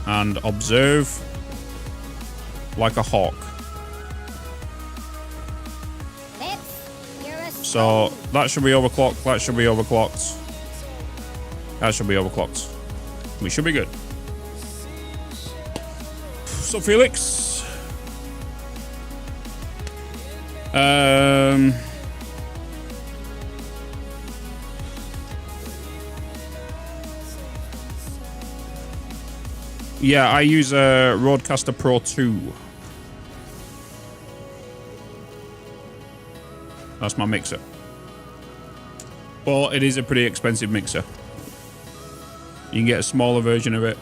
and observe like a hawk. So that should be overclocked. That should be overclocked. That should be overclocked. We should be good. So Felix. Yeah, I use a Rodecaster Pro 2. That's my mixer. Well, it is a pretty expensive mixer. You can get a smaller version of it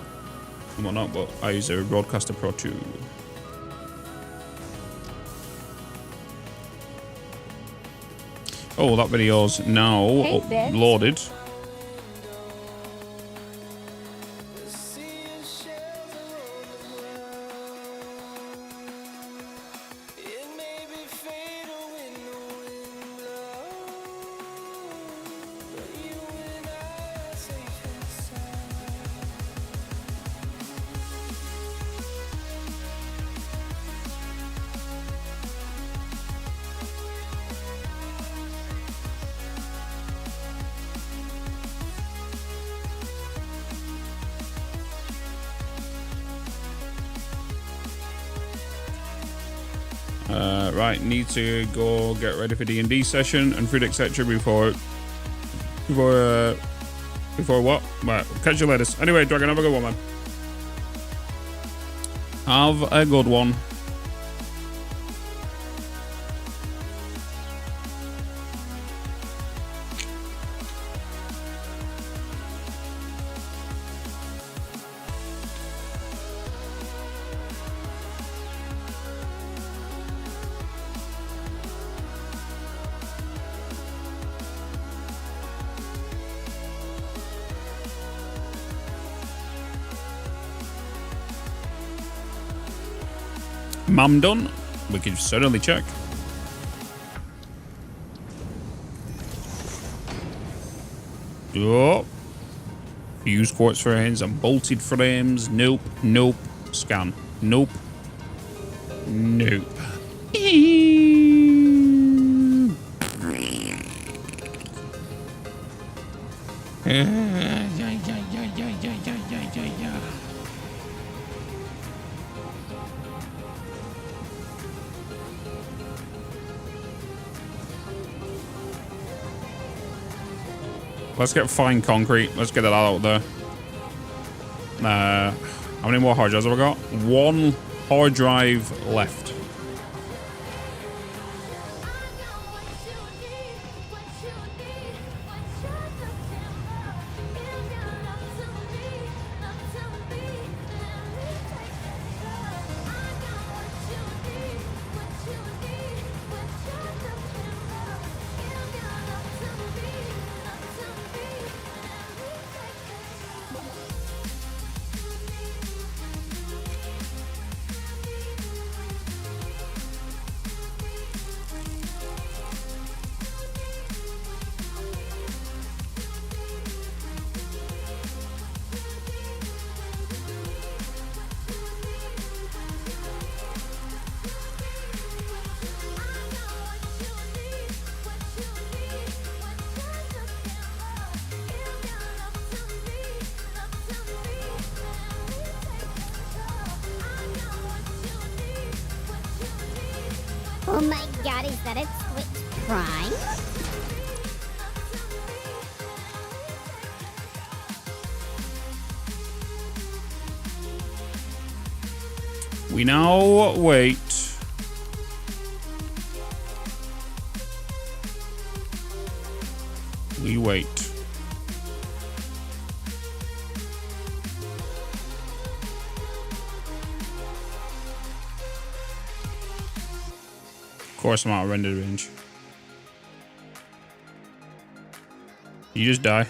and whatnot, but I use a Rodecaster Pro 2. Oh, that video's now loaded. Right, need to go get ready for D&D session and food, etc. before what? Right, catch you later. Anyway, Dragon, have a good one, man. Have a good one. Mam done? We can certainly check. Oh. Fused quartz frames and bolted frames. Nope. Nope. Scan. Nope. Nope. Let's get fine concrete. Let's get that out there. How many more hard drives have I got? One hard drive left. Oh my god, is that a Twitch Prime? We now wait. We wait. Of course, I'm out of render range. You just die.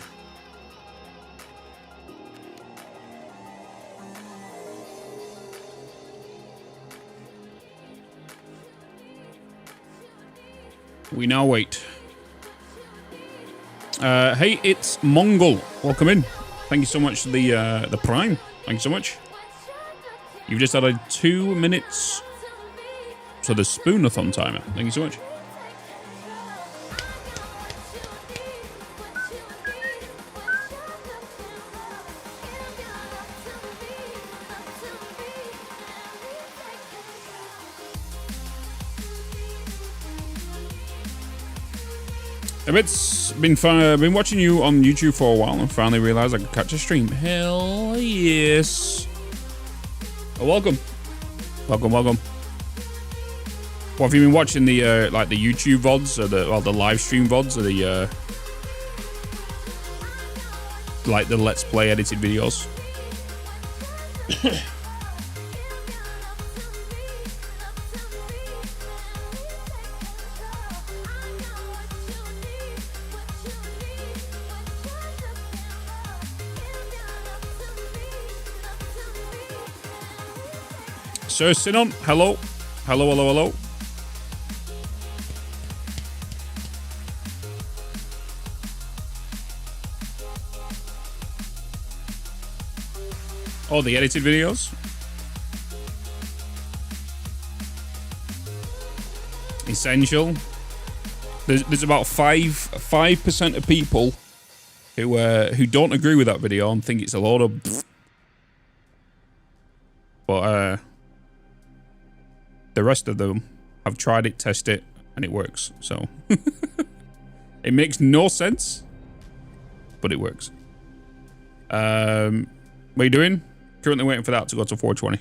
We now wait. Hey, it's Mongol. Welcome in. Thank you so much for the Prime. Thank you so much. You've just added 2 minutes to the Spoonathon timer. Thank you so much. It's been watching you on YouTube for a while and finally realized I could catch a stream. Hell yes. Oh, welcome. Welcome, welcome. What have you been watching? The like the YouTube VODs or the live stream VODs or the like the Let's Play edited videos? Sir Sinon, hello. Hello, hello, hello. Oh, the edited videos? Essential. There's about 5% of people who don't agree with that video and think it's a load of. But the rest of them I've tried it, tested it, and it works. So it makes no sense, but it works. What are you doing? Currently waiting for that to go to 420.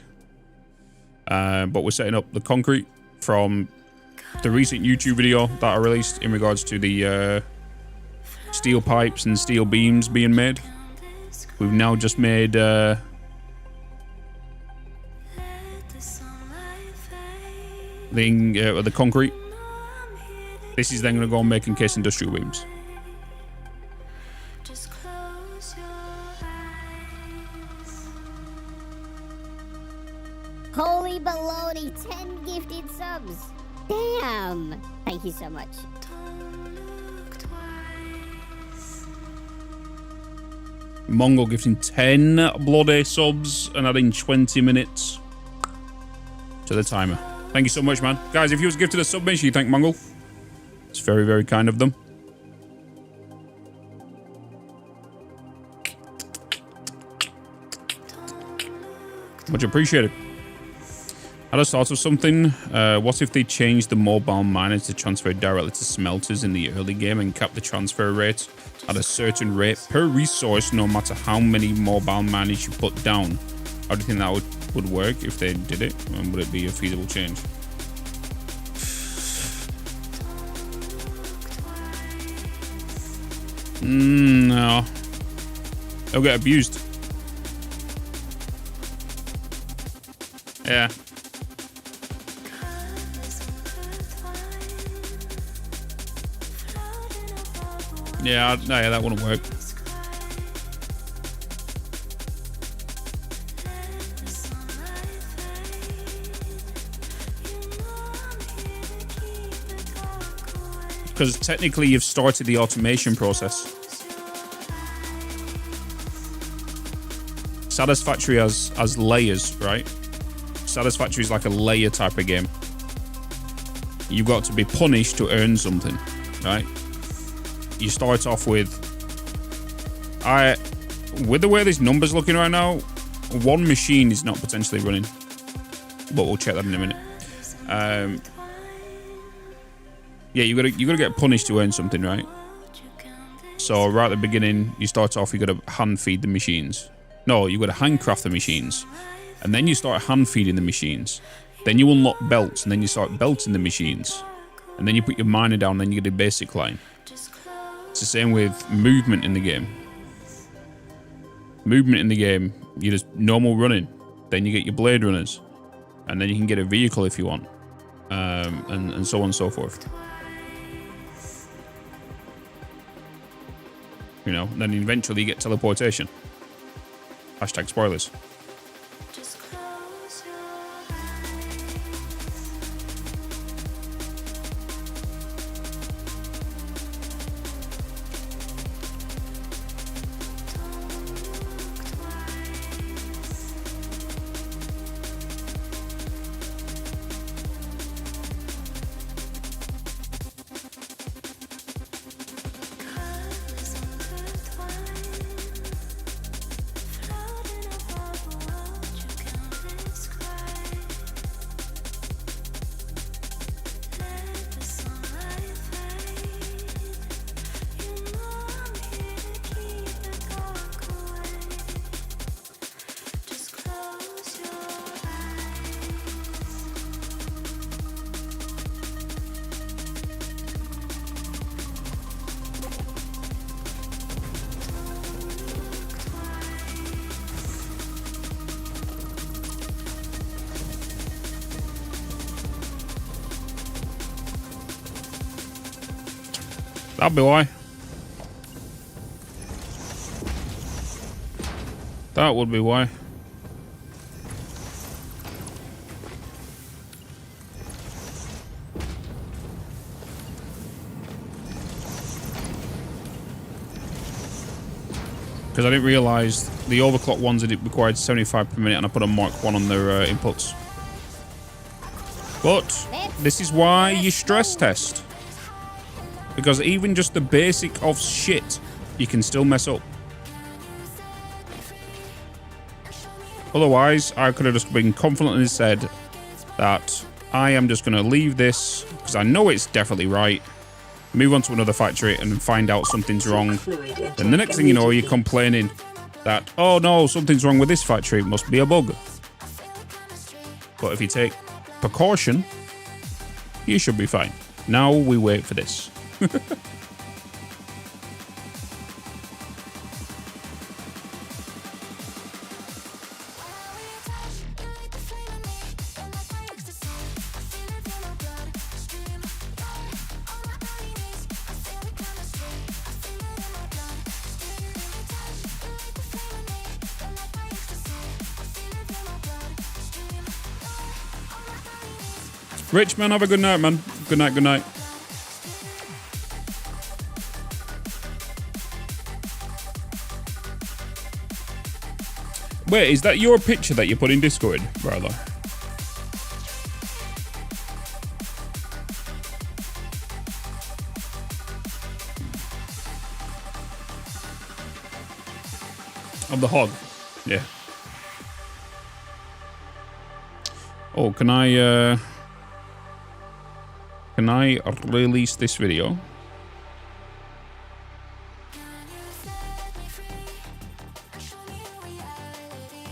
But we're setting up the concrete from the recent YouTube video that I released in regards to the steel pipes and steel beams being made. We've now just made the concrete. This is then going to go and make encased industrial beams. Holy baloney, 10 gifted subs. Damn. Thank you so much. Mongol gifting 10 bloody subs and adding 20 minutes to the timer. Thank you so much, man. Guys, if you was gifted a sub, make sure you thank Mongol. It's very, very kind of them. Much appreciated. I just thought of something. What if they changed the mobile miners to transfer directly to smelters in the early game and cap the transfer rate at a certain rate per resource, no matter how many mobile miners you put down? How do you think that would work if they did it? And would it be a feasible change? No. They'll get abused. Yeah. Yeah, that wouldn't work. Because technically you've started the automation process. Satisfactory has layers, right? Satisfactory is like a layer type of game. You've got to be punished to earn something, right? You start off with the way this number's looking right now, one machine is not potentially running, but we'll check that in a minute. Yeah, you gotta get punished to earn something, right? So right at the beginning, you start off, you gotta hand feed the machines. No, you gotta handcraft the machines, and then you start hand feeding the machines. Then you unlock belts, and then you start belting the machines, and then you put your miner down, and then you get a basic line. It's the same with movement in the game. Movement in the game, you just normal running. Then you get your blade runners. And then you can get a vehicle if you want. And so on and so forth. You know, and then eventually you get teleportation. Hashtag spoilers. That'll be why. That would be why. Because I didn't realise the overclock ones that it required 75 per minute, and I put a Mark 1 on their inputs. But this is why you stress test. Because even just the basic of shit, you can still mess up. Otherwise, I could have just been confident and said that I am just going to leave this because I know it's definitely right. Move on to another factory and find out something's wrong. And the next thing you know, you're complaining that, oh no, something's wrong with this factory. It must be a bug. But if you take precaution, you should be fine. Now we wait for this. Rich, man, have a good night, man. Good night, good night. Wait, is that your picture that you put in Discord, brother? Of the hog? Yeah. Oh, can I release this video?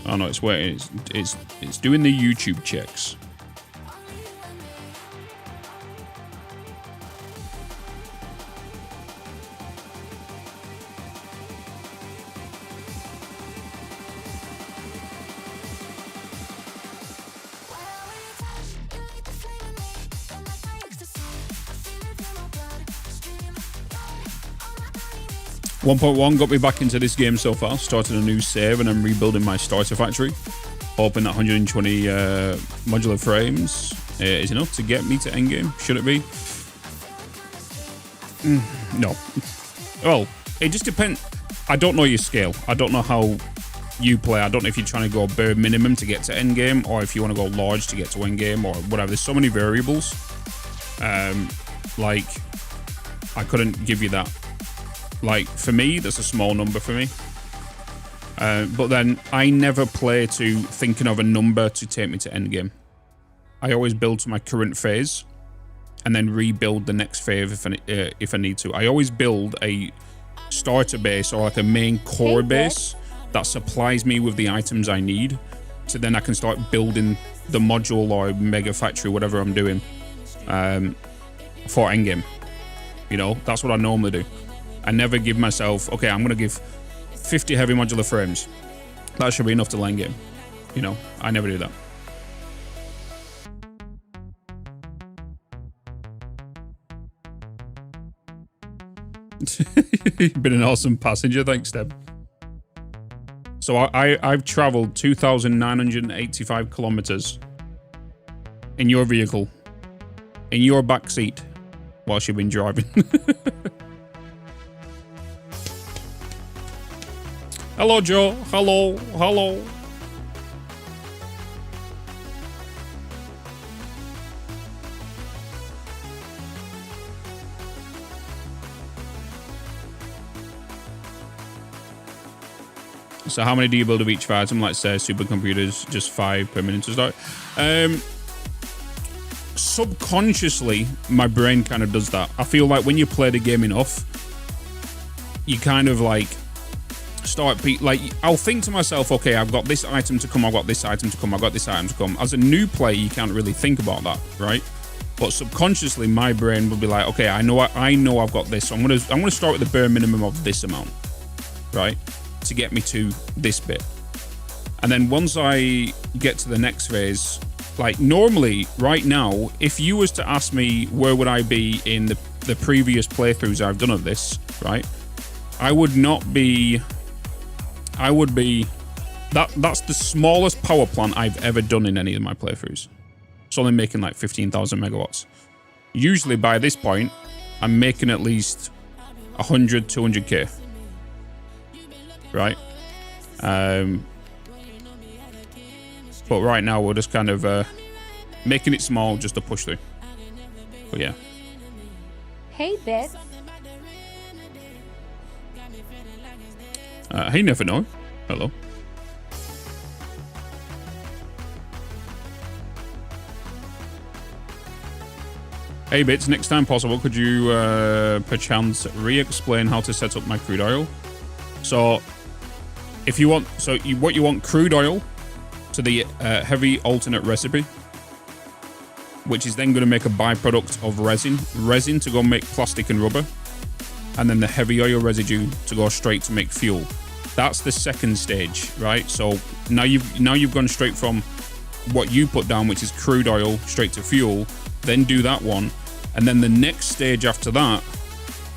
Oh no, it's waiting. It's doing the YouTube checks. .1 got me back into this game so far. Started a new save and I'm rebuilding my starter factory. Hoping that 120 modular frames is enough to get me to endgame. Should it be? No. Well, it just depends. I don't know your scale. I don't know how you play. I don't know if you're trying to go bare minimum to get to endgame or if you want to go large to get to endgame or whatever. There's so many variables. Like, I couldn't give you that. Like, for me, that's a small number for me. But then I never play to thinking of a number to take me to endgame. I always build to my current phase and then rebuild the next phase if I need to. I always build a starter base or like a main core base that supplies me with the items I need. So then I can start building the module or mega factory, whatever I'm doing, for endgame. You know, that's what I normally do. I never give myself, okay, I'm going to give 50 heavy modular frames. That should be enough to land game. You know, I never do that. You've been an awesome passenger. Thanks, Deb. So I've traveled 2,985 kilometers in your vehicle, in your back seat, whilst you've been driving. Hello, Joe. Hello. Hello. So how many do you build of each item? Let's say supercomputers, just 5 per minute to start. Subconsciously, my brain kind of does that. I feel like when you play the game enough, you kind of like start, like, I'll think to myself, okay, I've got this item to come, I've got this item to come, I've got this item to come. As a new player, you can't really think about that, right? But subconsciously, my brain will be like, okay, I know I've got this, so I'm gonna start with the bare minimum of this amount, right, to get me to this bit. And then once I get to the next phase, like normally right now, if you was to ask me where would I be in the previous playthroughs I've done of this, right, I would be that's the smallest power plant I've ever done in any of my playthroughs. It's only making like 15,000 megawatts. Usually by this point, I'm making at least 100, 200k. Right? But right now we're just kind of making it small just to push through. But yeah. Hey, Bitz. Hey, never know. Hello. Hey Bitz, next time possible, could you perchance re-explain how to set up my crude oil? So, if you want, what you want crude oil to the heavy alternate recipe, which is then going to make a byproduct of resin to go make plastic and rubber, and then the heavy oil residue to go straight to make fuel. That's the second stage, right? So now you've gone straight from what you put down, which is crude oil, straight to fuel. Then do that one, and then the next stage after that,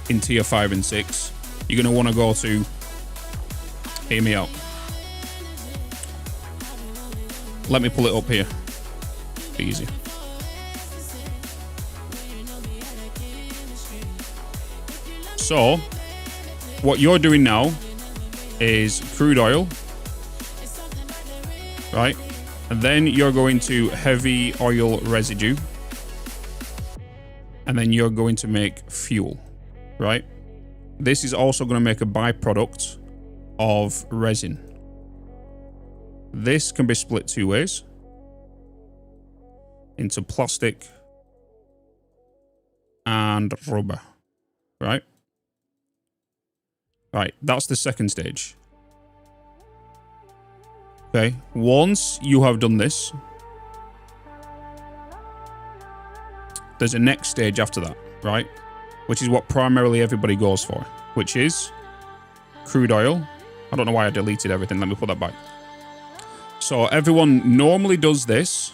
in tier 5 and 6, you're going to want to go to. Hear me out. Let me pull it up here. Be easy. So, what you're doing now is crude oil, right? And then you're going to heavy oil residue. And then you're going to make fuel, right? This is also going to make a byproduct of resin. This can be split 2 ways. Into plastic and rubber, right? Right, that's the second stage. Okay, once you have done this, there's a next stage after that, right? Which is what primarily everybody goes for, which is crude oil. I don't know why I deleted everything. Let me put that back. So everyone normally does this,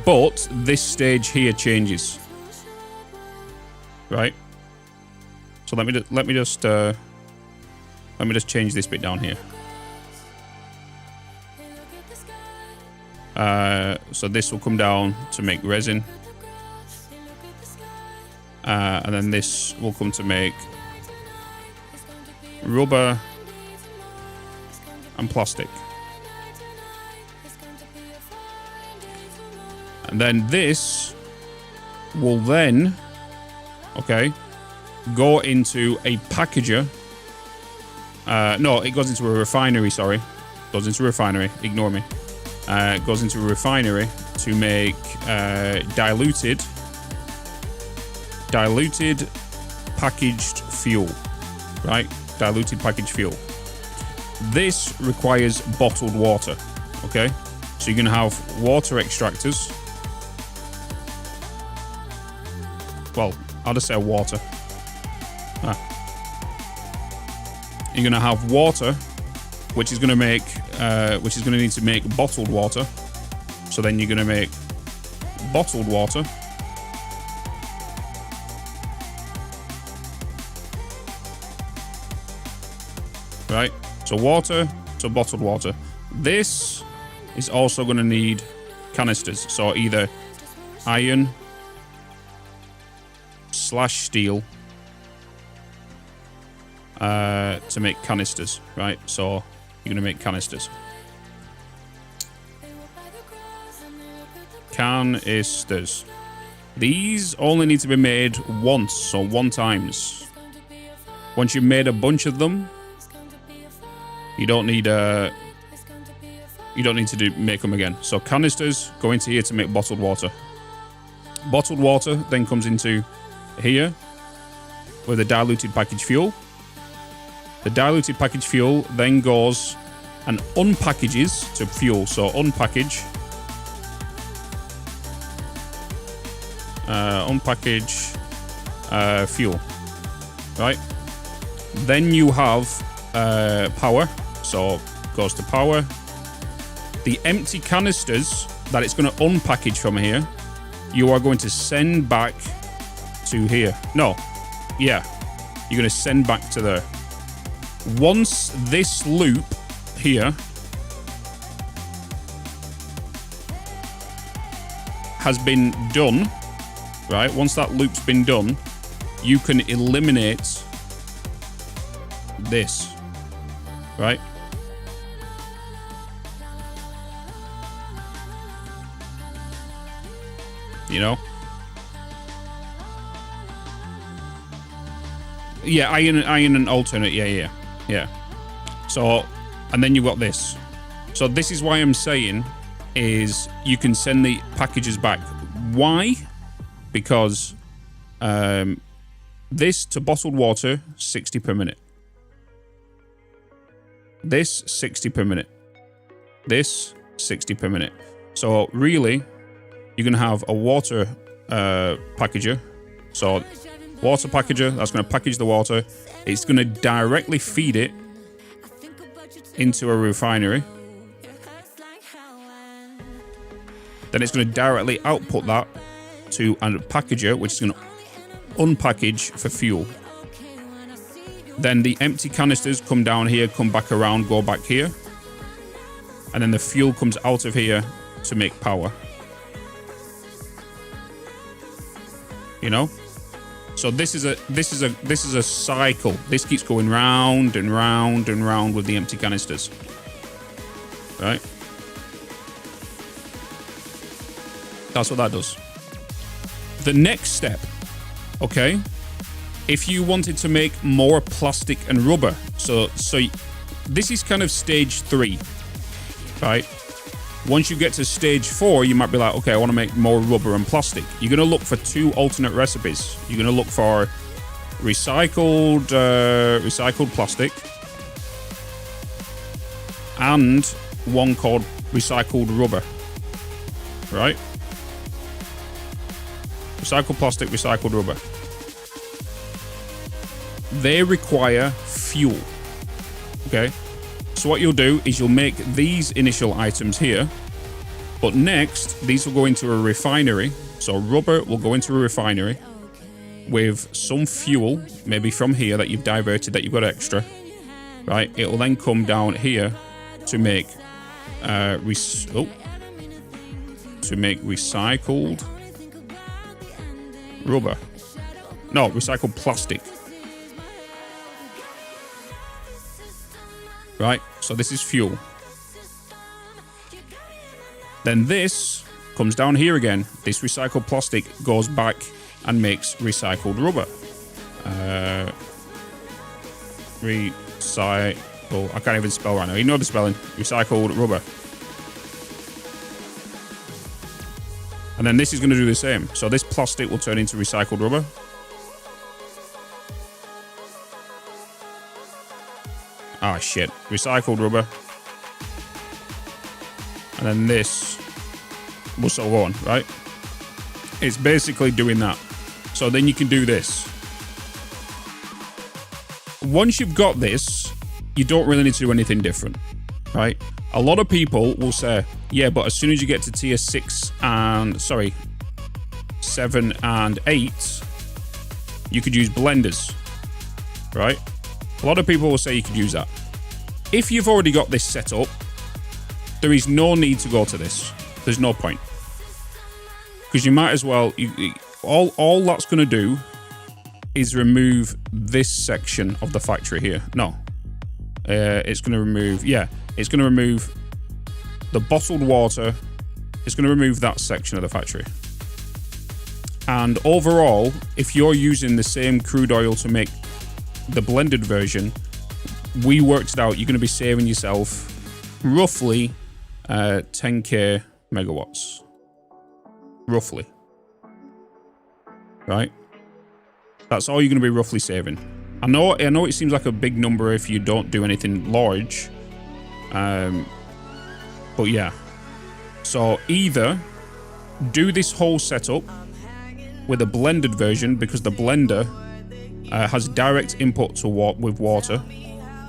but this stage here changes, right? So let me just change this bit down here. So this will come down to make resin, and then this will come to make rubber and plastic, and then this will then, okay, go into a packager. No, it goes into a refinery. Sorry, goes into a refinery. Ignore me. Goes into a refinery to make diluted packaged fuel, right? Diluted packaged fuel. This requires bottled water, okay? So you're going to have water extractors. Well, I'll just say water. You're going to have water, which is going to make, which is going to need to make bottled water. So then you're going to make bottled water. Right? So water to bottled water. This is also going to need canisters. So either iron / steel to make canisters, right? So you're going to make canisters. Canisters. These only need to be made once, so 1 times. Once you've made a bunch of them, you don't need to make them again. So canisters go into here to make bottled water. Bottled water then comes into here with a diluted packaged fuel. The diluted packaged fuel then goes and unpackages to fuel. So unpackage, fuel, right? Then you have power. So goes to power. The empty canisters that it's going to unpackage from here, you are going to send back to here. No, yeah, you're going to send back to there. Once this loop here has been done, right? Once that loop's been done, you can eliminate this, right? You know? Yeah, iron and alternate, yeah. So, and then you've got this. So this is why I'm saying is you can send the packages back. Why? Because this to bottled water, 60 per minute. This, 60 per minute. This, 60 per minute. So really, you're going to have a water packager. So water packager, that's going to package the water. It's going to directly feed it into a refinery. Then it's going to directly output that to a packager, which is going to unpackage for fuel. Then the empty canisters come down here, come back around, go back here. And then the fuel comes out of here to make power. You know? So this is a cycle. This keeps going round and round and round with the empty canisters. Right? That's what that does. The next step, okay? If you wanted to make more plastic and rubber, so this is kind of stage 3, right? Once you get to stage 4, you might be like, okay, I want to make more rubber and plastic. You're going to look for 2 alternate recipes. You're going to look for recycled plastic and one called recycled rubber, right? Recycled plastic, recycled rubber. They require fuel, okay? So what you'll do is you'll make these initial items here, but next, these will go into a refinery. So rubber will go into a refinery with some fuel, maybe from here that you've diverted, that you've got extra, right? It will then come down here to make, recycled rubber. No, recycled plastic. Right, so this is fuel. Then this comes down here again. This recycled plastic goes back and makes recycled rubber. Recycle. I can't even spell right now. You know the spelling. Recycled rubber. And then this is going to do the same. So this plastic will turn into recycled rubber. Ah, shit. Recycled rubber. And then this will so go on, right? It's basically doing that. So then you can do this. Once you've got this, you don't really need to do anything different, right? A lot of people will say, yeah, but as soon as you get to tier 7 and 8, you could use blenders, right? A lot of people will say you could use that. If you've already got this set up, there is no need to go to this. There's no point. Because you might as well... all that's going to do is remove this section of the factory here. No. It's going to remove... Yeah, it's going to remove the bottled water. It's going to remove that section of the factory. And overall, if you're using the same crude oil to make the blended version, we worked it out, you're going to be saving yourself roughly 10k megawatts. Roughly. Right? That's all you're going to be roughly saving. I know it seems like a big number if you don't do anything large. But yeah. So either do this whole setup with a blended version, because the blender has direct input to with water,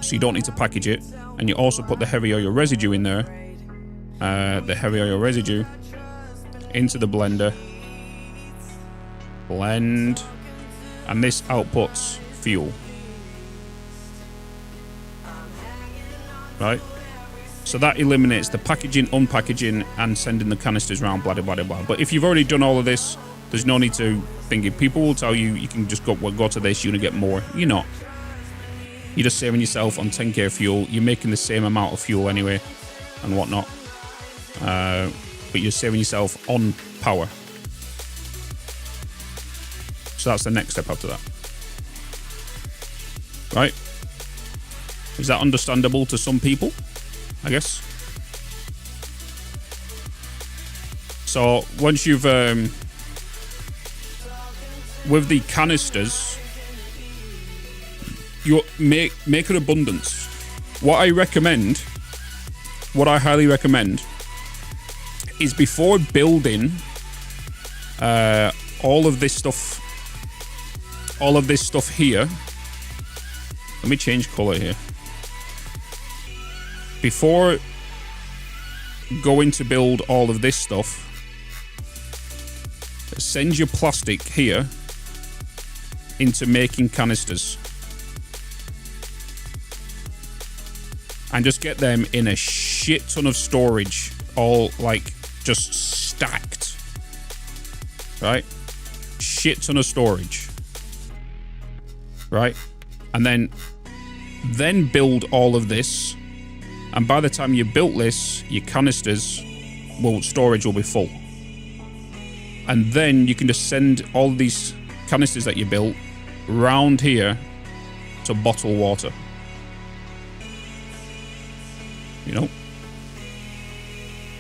so you don't need to package it, and you also put the heavy oil residue in there, the heavy oil residue into the blender, blend, and this outputs fuel, right? So that eliminates the packaging, unpackaging, and sending the canisters around, blah, blah, blah, blah. But if you've already done all of this, there's no need to think. People will tell you you can just go to this, you're going to get more. You're not. You're just saving yourself on 10k fuel. You're making the same amount of fuel anyway and whatnot. But you're saving yourself on power. So that's the next step after that. Right? Is that understandable to some people? I guess. So once you've with the canisters, you make an abundance. What I highly recommend is before building all of this stuff here. Let me change color here. Before going to build all of this stuff, send your plastic here into making canisters. And just get them in a shit ton of storage, all like just stacked, right? Shit ton of storage, right? And then build all of this. And by the time you built this, your canisters, storage will be full. And then you can just send all these canisters that you built round here to bottle water. You know?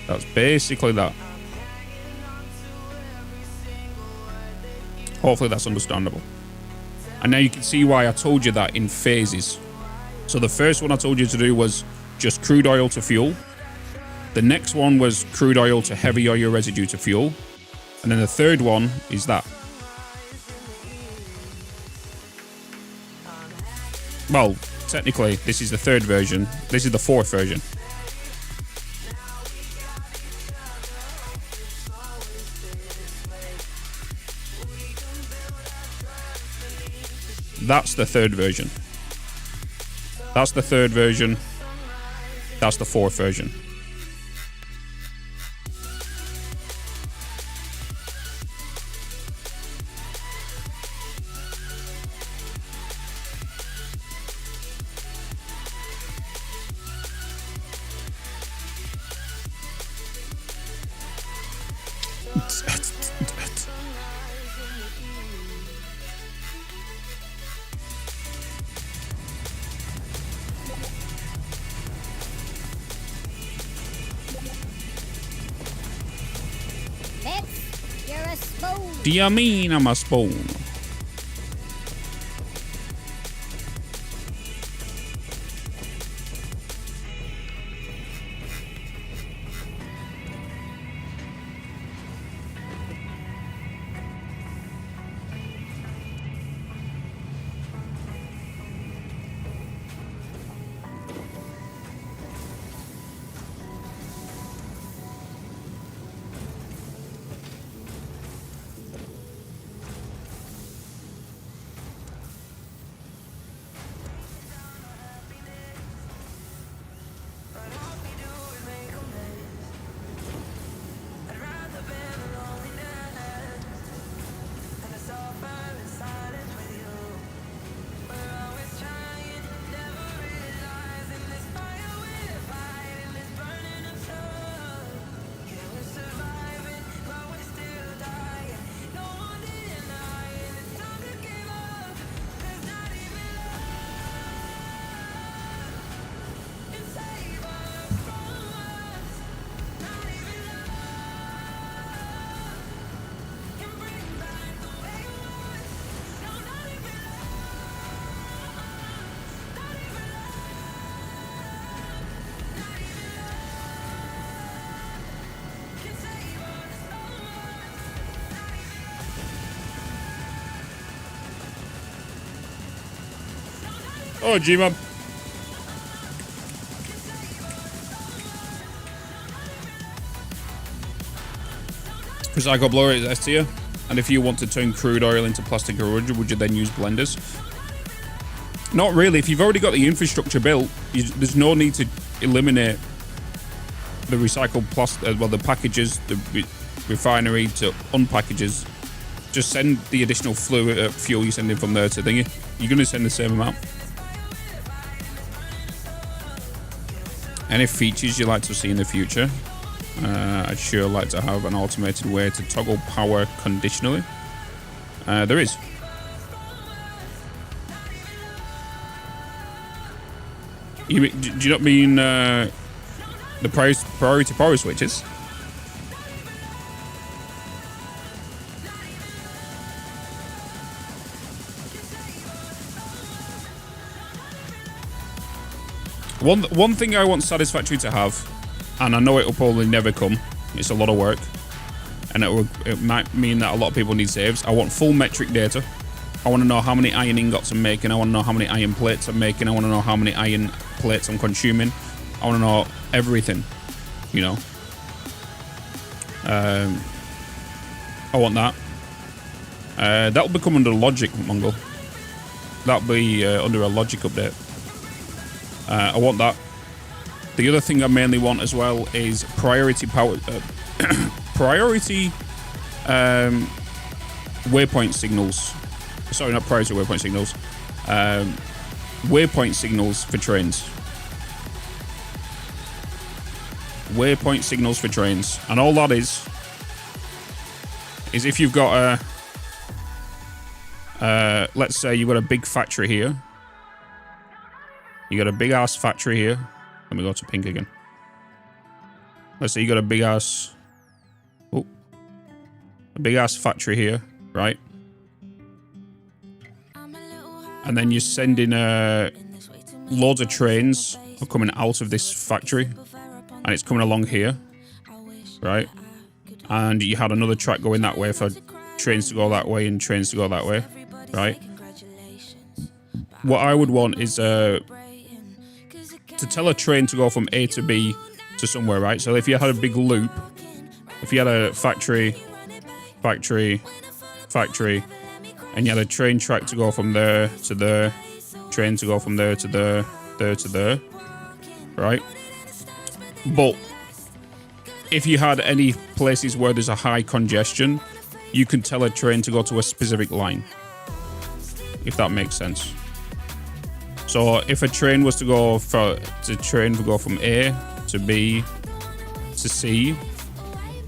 That's basically that. Hopefully that's understandable. And now you can see why I told you that in phases. So the first one I told you to do was just crude oil to fuel. The next one was crude oil to heavy oil residue to fuel. And then the third one is that. Well, technically, this is the third version. This is the fourth version. That's the third version. That's the third version. That's the fourth version. Bitz, you're a spoon. Do you mean I'm a spoon? Oh, G-Man. Recycle blower is S tier. And if you want to turn crude oil into plastic or wood you then use blenders? Not really. If you've already got the infrastructure built, there's no need to eliminate the recycled plastic, the packages, the refinery to unpackages. Just send the additional fluid, fuel you send in from there to thingy. You're going to send the same amount. Any features you'd like to see in the future? I'd sure like to have an automated way to toggle power conditionally. There is. Do you not mean the priority power switches? One thing I want Satisfactory to have, and I know it will probably never come, it's a lot of work, and it might mean that a lot of people need saves. I want full metric data. I want to know how many iron ingots I'm making. I want to know how many iron plates I'm making. I want to know how many iron plates I'm consuming. I want to know everything, you know. I want that. That'll become under logic, Mongol. That'll be under a logic update. I want that. The other thing I mainly want as well is priority power, priority waypoint signals. Sorry, not priority waypoint signals. Waypoint signals for trains. Waypoint signals for trains, and all that is if you've got a, let's say you've got a big factory here. You got a big ass factory here. Let me go to pink again. Let's say you got a big ass, a big ass factory here, right? And then you're sending loads of trains are coming out of this factory, and it's coming along here, right? And you had another track going that way for trains to go that way and trains to go that way, right? What I would want is to tell a train to go from A to B to somewhere, right? So if you had a big loop, if you had a factory, and you had a train track to go from there to there, train to go from there to there, there to there, right? But if you had any places where there's a high congestion, you can tell a train to go to a specific line, if that makes sense. So if a train was to go from A to B to C,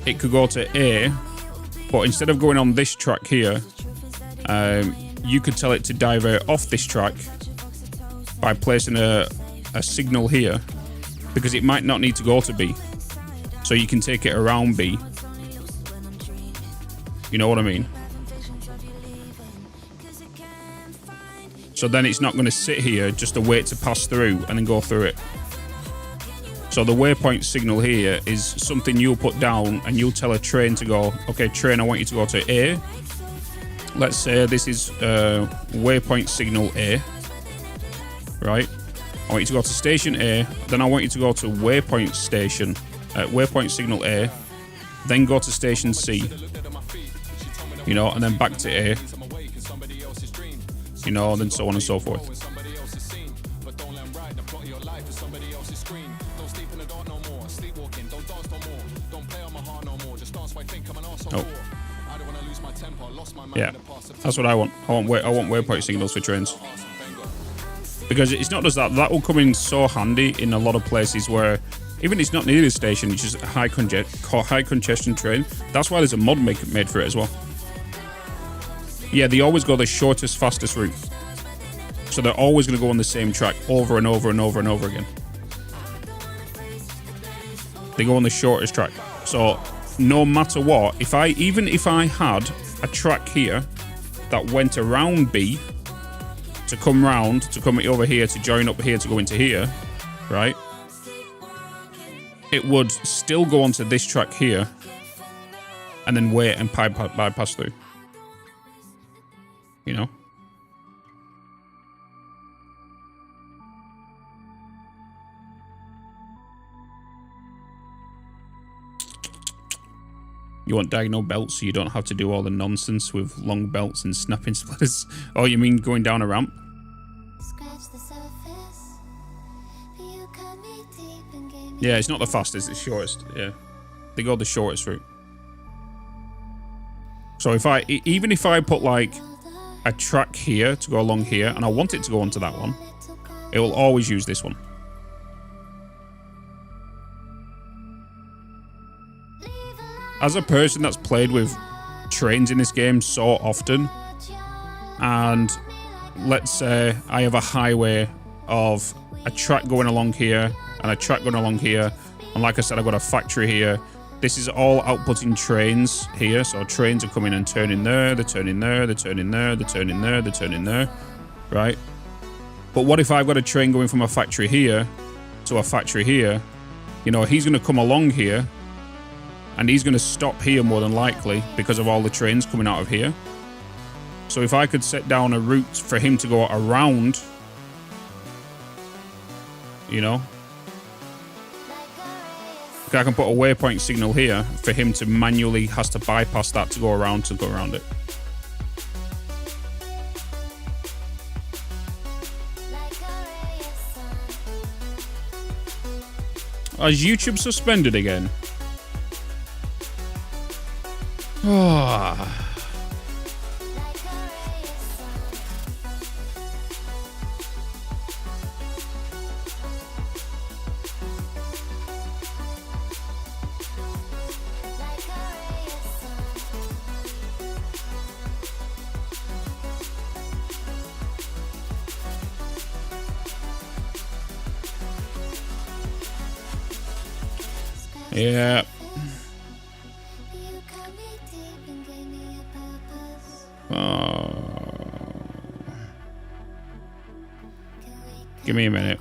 it could go to A, but instead of going on this track here, you could tell it to divert off this track by placing a signal here, because it might not need to go to B. So you can take it around B. You know what I mean? So then it's not going to sit here just to wait to pass through and then go through it. So the waypoint signal here is something you'll put down, and you'll tell a train to go, okay, train, I want you to go to A. Let's say this is waypoint signal A, right? I want you to go to station A, then I want you to go to waypoint station, waypoint signal A, then go to station C, you know, and then back to A, you know, and then so on and so forth. Oh. Yeah, that's what I want. I want waypoint signals for trains. Because it's not just that. That will come in so handy in a lot of places where even it's not near the station, it's just a high congestion train. That's why there's a mod made for it as well. Yeah, they always go the shortest, fastest route. So they're always going to go on the same track over and over and over and over again. They go on the shortest track. So no matter what, even if I had a track here that went around B to come round, to come over here, to join up here, to go into here, right? It would still go onto this track here and then wait and bypass through. You know? You want diagonal belts so you don't have to do all the nonsense with long belts and snapping splitters. Oh, you mean going down a ramp? Yeah, it's not the fastest, it's shortest. Yeah, they go the shortest route. So even if I put like a track here to go along here, and I want it to go onto that one, it will always use this one. As a person that's played with trains in this game so often, and let's say I have a highway of a track going along here and a track going along here, and like I said, I've got a factory here. This is all outputting trains here, so trains are coming and turning there, they're turning there, they're turning there, they're turning there, they're turning there, right? But what if I've got a train going from a factory here to a factory here, you know, he's going to come along here and he's going to stop here more than likely because of all the trains coming out of here. So if I could set down a route for him to go around, you know, I can put a waypoint signal here for him to manually has to bypass that to go around it. Is YouTube suspended again? Oh. Yeah. Give me a minute.